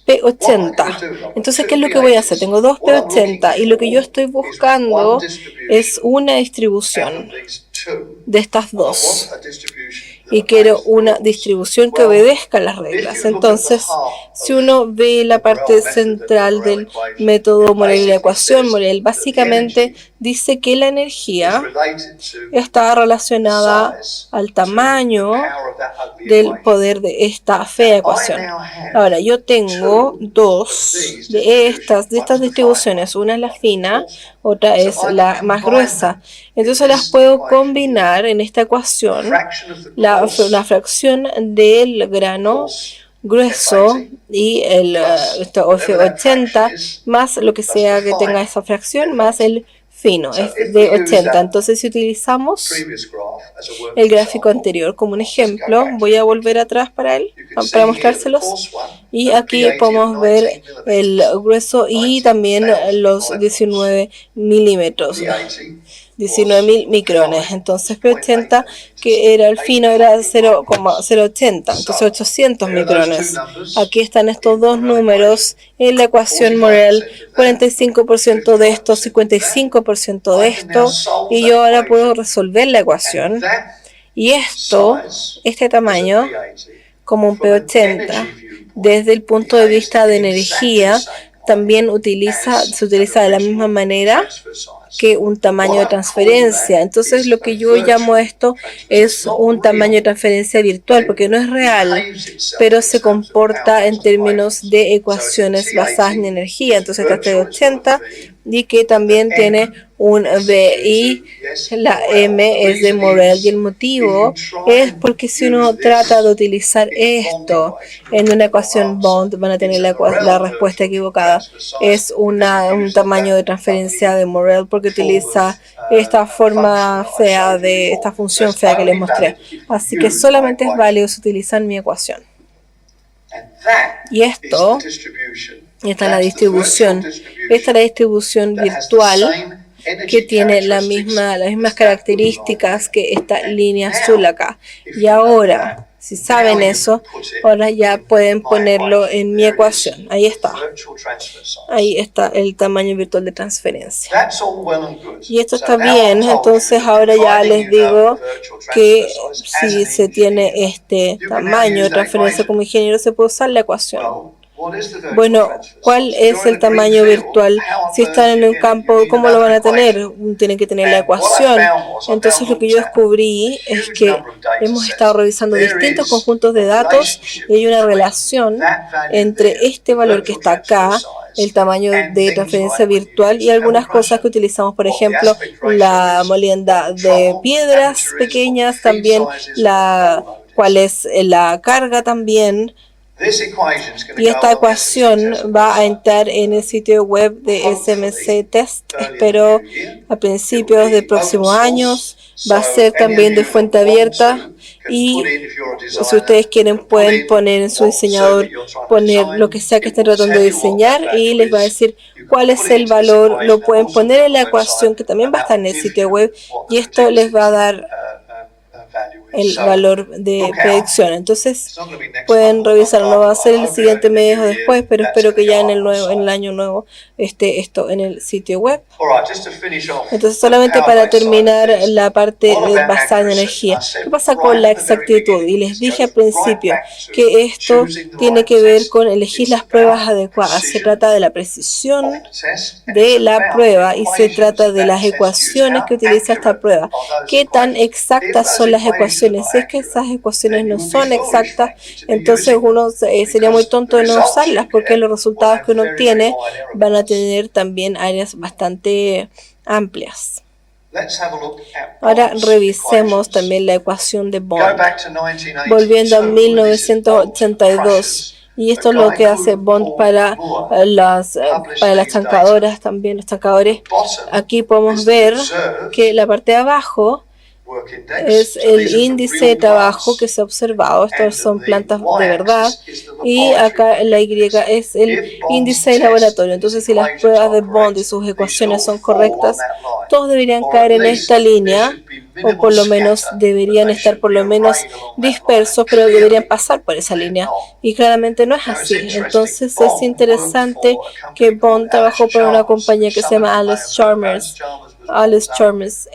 P80. Entonces, ¿qué es lo que voy a hacer? Tengo dos P80 y lo que yo estoy buscando es una distribución de estas dos. Y quiero una distribución que obedezca las reglas. Entonces, si uno ve la parte central del método Morel y la ecuación Morel, básicamente dice que la energía está relacionada al tamaño del poder de esta fea ecuación. Ahora, yo tengo dos de estas distribuciones. Una es la fina, otra es la más gruesa. Entonces las puedo combinar en esta ecuación, la fracción del grano grueso y el 80 más lo que sea que tenga esa fracción más el fino, es de 80. Entonces, si utilizamos el gráfico anterior como un ejemplo, voy a volver atrás para mostrárselos. Y aquí podemos ver el grueso y también los 19 milímetros. 19.000 micrones. Entonces P80, que era el fino, era 0,080, entonces 800 micrones. Aquí están estos dos números en la ecuación Morel, 45% de esto, 55% de esto, y yo ahora puedo resolver la ecuación. Y este tamaño, como un P80, desde el punto de vista de energía, también se utiliza de la misma manera que un tamaño de transferencia. Entonces lo que yo llamo esto es un tamaño de transferencia virtual, porque no es real, pero se comporta en términos de ecuaciones basadas en energía. Entonces esta es de 80 y que también tiene un BI, la M es de Morel, y el motivo es porque si uno trata de utilizar esto en una ecuación Bond, van a tener la respuesta equivocada. Es un tamaño de transferencia de Morel porque utiliza esta forma fea esta función fea que les mostré. Así que solamente es válido si utilizan mi ecuación. Y esta es la distribución. Esta es la distribución virtual que tiene las mismas características que esta línea azul acá. Y ahora, si saben eso, ahora ya pueden ponerlo en mi ecuación. Ahí está. Ahí está el tamaño virtual de transferencia. Y esto está bien, entonces ahora ya les digo que si se tiene este tamaño de transferencia como ingeniero, se puede usar la ecuación. Bueno, ¿cuál es el tamaño virtual? Si están en un campo, ¿cómo lo van a tener? Tienen que tener la ecuación. Entonces lo que yo descubrí es que hemos estado revisando distintos conjuntos de datos y hay una relación entre este valor que está acá, el tamaño de transferencia virtual, y algunas cosas que utilizamos, por ejemplo, la molienda de piedras pequeñas, también cuál es la carga también. Y esta ecuación va a entrar en el sitio web de SMC Test, espero a principios del próximo año. Va a ser también de fuente abierta y si ustedes quieren pueden poner en su diseñador, poner lo que sea que estén tratando de diseñar y les va a decir cuál es el valor. Lo pueden poner en la ecuación que también va a estar en el sitio web y esto les va a dar el valor de predicción. Entonces pueden revisarlo, no va a ser el siguiente mes o después, pero espero que ya en el año nuevo esté esto en el sitio web. Entonces, solamente para terminar la parte basada en energía, ¿qué pasa con la exactitud? Y les dije al principio que esto tiene que ver con elegir las pruebas adecuadas. Se trata de la precisión de la prueba y se trata de las ecuaciones que utiliza esta prueba. ¿Qué tan exactas son las ecuaciones? Si es que esas ecuaciones no son exactas, entonces uno sería muy tonto de no usarlas, porque los resultados que uno obtiene van a tener también áreas bastante amplias. Ahora revisemos también la equación de Bond. Volviendo a 1982. Y esto es lo que hace Bond para las estancadoras, también los estancadores. Aquí podemos ver que la parte de abajo es el índice de trabajo que se ha observado. Estas son plantas de verdad. Y acá la Y es el índice de laboratorio. Entonces, si las pruebas de Bond y sus ecuaciones son correctas, todos deberían caer en esta línea o por lo menos deberían estar por lo menos dispersos, pero deberían pasar por esa línea. Y claramente no es así. Entonces es interesante que Bond trabajó para una compañía que se llama Allis Chalmers. Allis Chalmers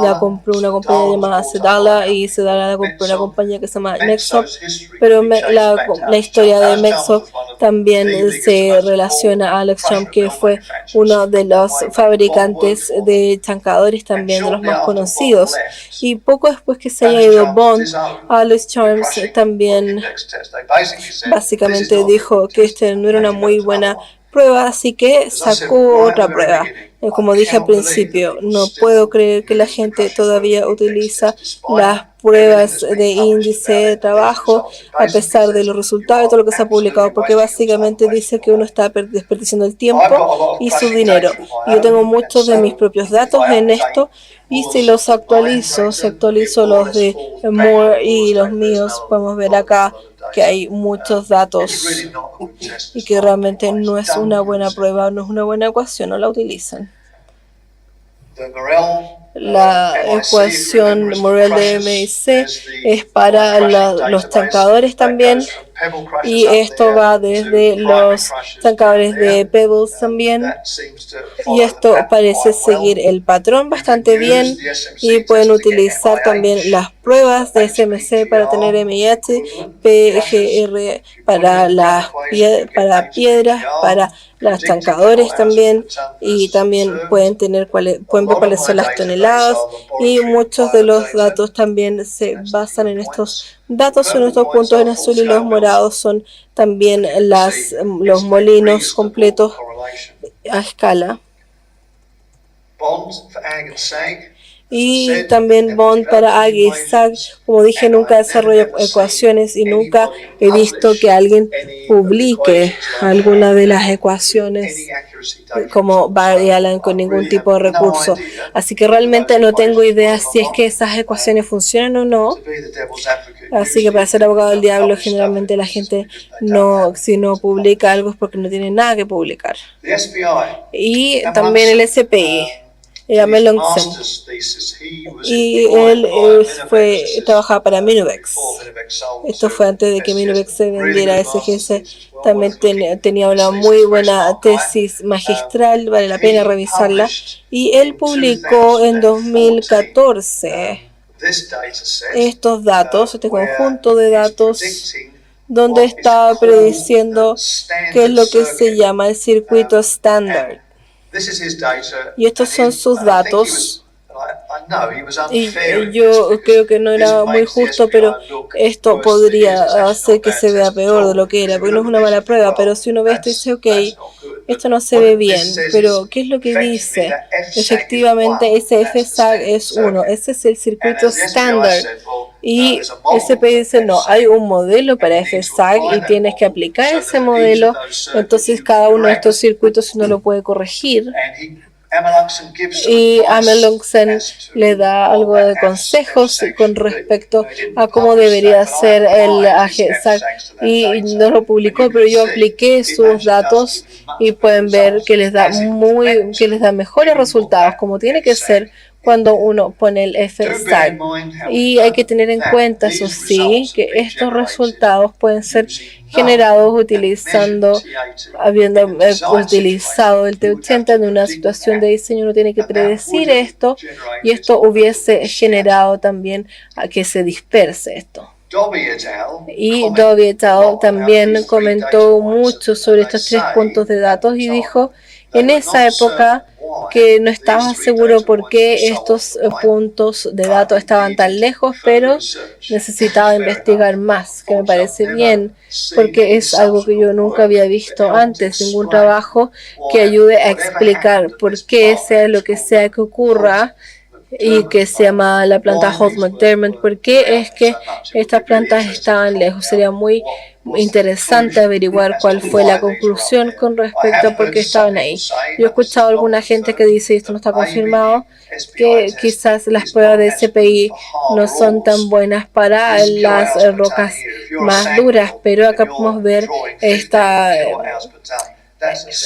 la compró una compañía llamada Sedala y Sedala la compró una compañía que se llama Mexop, pero la historia de Mexop también se relaciona a Alex Chalmers, que fue uno de los fabricantes de tankadores también de los más conocidos. Y poco después que se haya ido Bond, Alex Chalmers también básicamente dijo que este no era una muy buena prueba, así que sacó otra prueba. Como dije al principio, no puedo creer que la gente todavía utiliza las pruebas de índice de trabajo a pesar de los resultados y todo lo que se ha publicado, porque básicamente dice que uno está desperdiciando el tiempo y su dinero. Yo tengo muchos de mis propios datos en esto y si los actualizo, si actualizo los de Moore y los míos, podemos ver acá que hay muchos datos y que realmente no es una buena prueba, no es una buena ecuación, no la utilizan. La ecuación Morel de MIC es para los tankadores también, y esto va desde los tankadores de Pebbles también, y esto parece seguir el patrón bastante bien, y pueden utilizar también las pruebas de SMC para tener MIH, PGR para piedras, para los tankadores también, y también pueden ver cuáles son las toneladas, y muchos de los datos también se basan en estos datos. En estos puntos en azul y los morados son también los molinos completos a escala. Y también Bond para Ag y Sag. Como dije, nunca desarrollo ecuaciones y nunca he visto que alguien publique alguna de las ecuaciones como Barry Allen con ningún tipo de recurso. Así que realmente no tengo idea si es que esas ecuaciones funcionan o no. Así que para ser abogado del diablo, generalmente la gente si no publica algo es porque no tiene nada que publicar. Y también el SPI. Amel Longsen, y él trabajaba para Minovex. Esto fue antes de que Minovex se vendiera a SGS. También tenía una muy buena tesis magistral, vale la pena revisarla. Y él publicó en 2014 estos datos, este conjunto de datos, donde estaba prediciendo qué es lo que se llama el circuito estándar. Y estos son sus datos. Y yo creo que no era muy justo, pero esto podría hacer que se vea peor de lo que era, porque no es una mala prueba, pero si uno ve esto y dice, ok, esto no se ve bien, pero ¿qué es lo que dice? Efectivamente, ese FSAG es 1, ese es el circuito estándar. Y SP dice, no, hay un modelo para FSAG y tienes que aplicar ese modelo, entonces cada uno de estos circuitos uno lo puede corregir. Y Amel Longsen le da algo de consejos con respecto a cómo debería ser el AGSAG, y no lo publicó, pero yo apliqué sus datos y pueden ver que les da mejores resultados, como tiene que ser cuando uno pone el FSAG. Y hay que tener en cuenta, eso sí, que estos resultados pueden ser generados habiendo utilizado el T80 en una situación de diseño. Uno tiene que predecir esto, y esto hubiese generado también a que se disperse esto. Y Dobby et al. También comentó mucho sobre estos 3 puntos de datos y dijo en esa época que no estaba seguro por qué estos puntos de datos estaban tan lejos, pero necesitaba investigar más, que me parece bien, porque es algo que yo nunca había visto antes, ningún trabajo que ayude a explicar por qué sea lo que sea que ocurra, y que se llama la planta Holt-McDermott. ¿Por qué es que estas plantas estaban lejos? Sería muy interesante averiguar cuál fue la conclusión con respecto a por qué estaban ahí. Yo he escuchado a alguna gente que dice, y esto no está confirmado, que quizás las pruebas de SPI no son tan buenas para las rocas más duras, pero acá podemos ver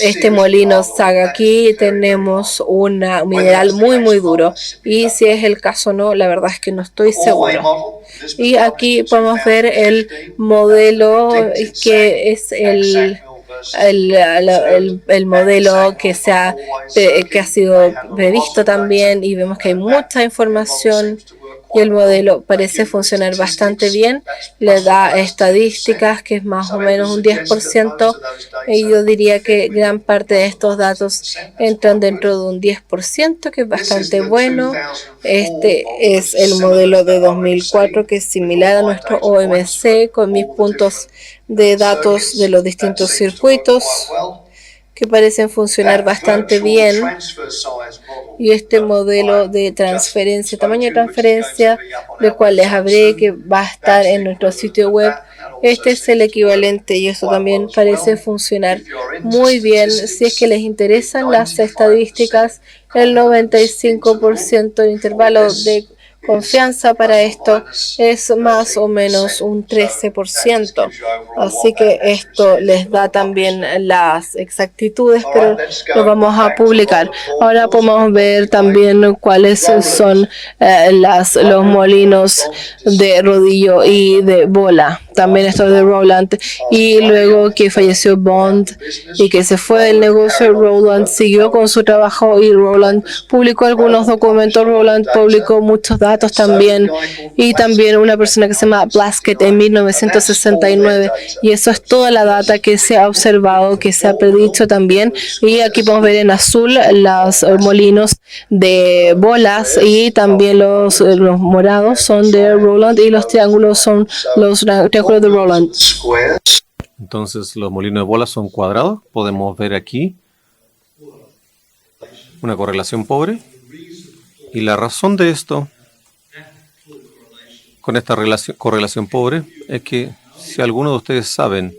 este molino Saga. Aquí tenemos un mineral muy duro, y si es el caso o no, la verdad es que no estoy seguro. Y aquí podemos ver el modelo que es el modelo que ha sido previsto también, y vemos que hay mucha información y el modelo parece funcionar bastante bien. Le da estadísticas que es más o menos un 10%, y yo diría que gran parte de estos datos entran dentro de un 10%, que es bastante bueno. Este es el modelo de 2004, que es similar a nuestro OMC, con mis puntos de datos de los distintos circuitos que parecen funcionar bastante bien. Y este modelo de transferencia, tamaño de transferencia, del cual les hablé, que va a estar en nuestro sitio web, este es el equivalente, y eso también parece funcionar muy bien. Si es que les interesan las estadísticas, el 95% del intervalo de confianza para esto es más o menos un 13%. Así que esto les da también las exactitudes, pero lo vamos a publicar. Ahora podemos ver también cuáles son los molinos de rodillo y de bola. También esto de Rowland. Y luego que falleció Bond y que se fue del negocio, Rowland siguió con su trabajo, y Rowland publicó algunos documentos. Rowland publicó muchos datos también, y también una persona que se llama Blaskett en 1969, y eso es toda la data que se ha observado, que se ha predicho también. Y aquí podemos ver en azul los molinos de bolas, y también los morados son de Rowland, y los triángulos son los triángulos de Rowland. Entonces los molinos de bolas son cuadrados. Podemos ver aquí una correlación pobre, y la razón de esto con esta correlación pobre es que si algunos de ustedes saben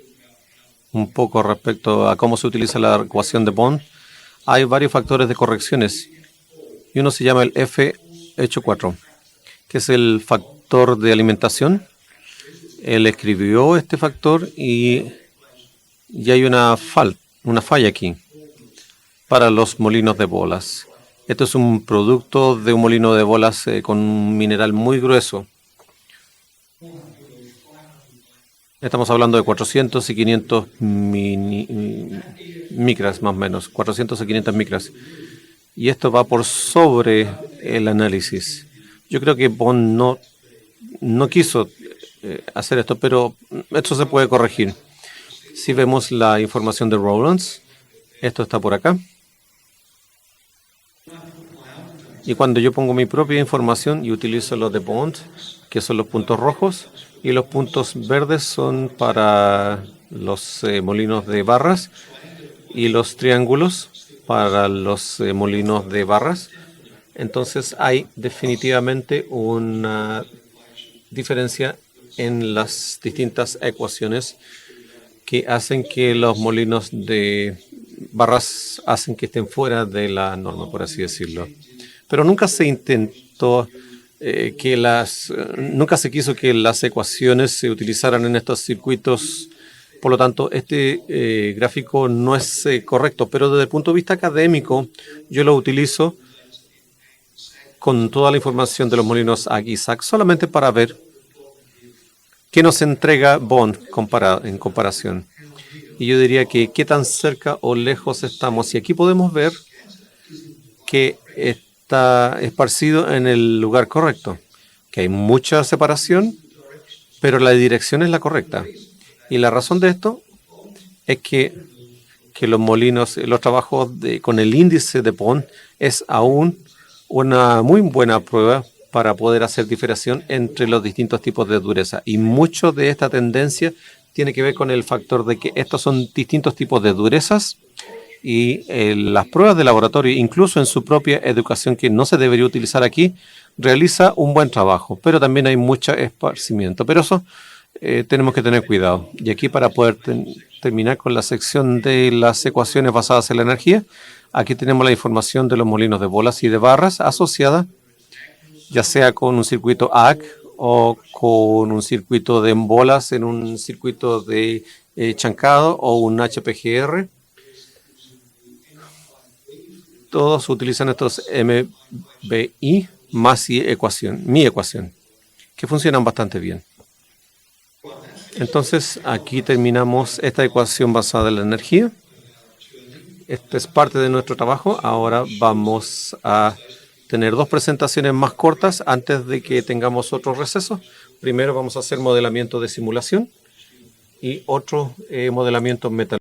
un poco respecto a cómo se utiliza la ecuación de Bond, hay varios factores de correcciones, y uno se llama el F hecho 4, que es el factor de alimentación. Él escribió este factor, y hay una falla aquí para los molinos de bolas. Esto es un producto de un molino de bolas con un mineral muy grueso. Estamos hablando de 400 y 500 micras, más o menos, 400 y 500 micras. Y esto va por sobre el análisis. Yo creo que Bond no quiso hacer esto, pero esto se puede corregir. Si vemos la información de Rowlands, esto está por acá. Y cuando yo pongo mi propia información y utilizo los de Bond, que son los puntos rojos, y los puntos verdes son para los molinos de barras, y los triángulos para los molinos de barras, entonces hay definitivamente una diferencia en las distintas ecuaciones que hacen que los molinos de barras hacen que estén fuera de la norma, por así decirlo. Pero nunca se intentó nunca se quiso que las ecuaciones se utilizaran en estos circuitos. Por lo tanto, este gráfico no es correcto, pero desde el punto de vista académico, yo lo utilizo con toda la información de los molinos Ag-Isaac solamente para ver qué nos entrega Bond en comparación. Y yo diría que qué tan cerca o lejos estamos. Y aquí podemos ver que está esparcido en el lugar correcto, que hay mucha separación, pero la dirección es la correcta. Y la razón de esto es que los molinos, los trabajos con el índice de Bond es aún una muy buena prueba para poder hacer diferenciación entre los distintos tipos de dureza. Y mucho de esta tendencia tiene que ver con el factor de que estos son distintos tipos de durezas, y las pruebas de laboratorio, incluso en su propia educación, que no se debería utilizar aquí, realiza un buen trabajo, pero también hay mucho esparcimiento. Pero eso tenemos que tener cuidado. Y aquí, para poder terminar con la sección de las ecuaciones basadas en la energía, aquí tenemos la información de los molinos de bolas y de barras asociada, ya sea con un circuito AG o con un circuito de bolas en un circuito de chancado o un HPGR. todos utilizan estos MBI más mi ecuación, que funcionan bastante bien. Entonces, aquí terminamos esta ecuación basada en la energía. Esta es parte de nuestro trabajo. Ahora vamos a tener 2 presentaciones más cortas antes de que tengamos otro receso. Primero vamos a hacer modelamiento de simulación y otro modelamiento metal.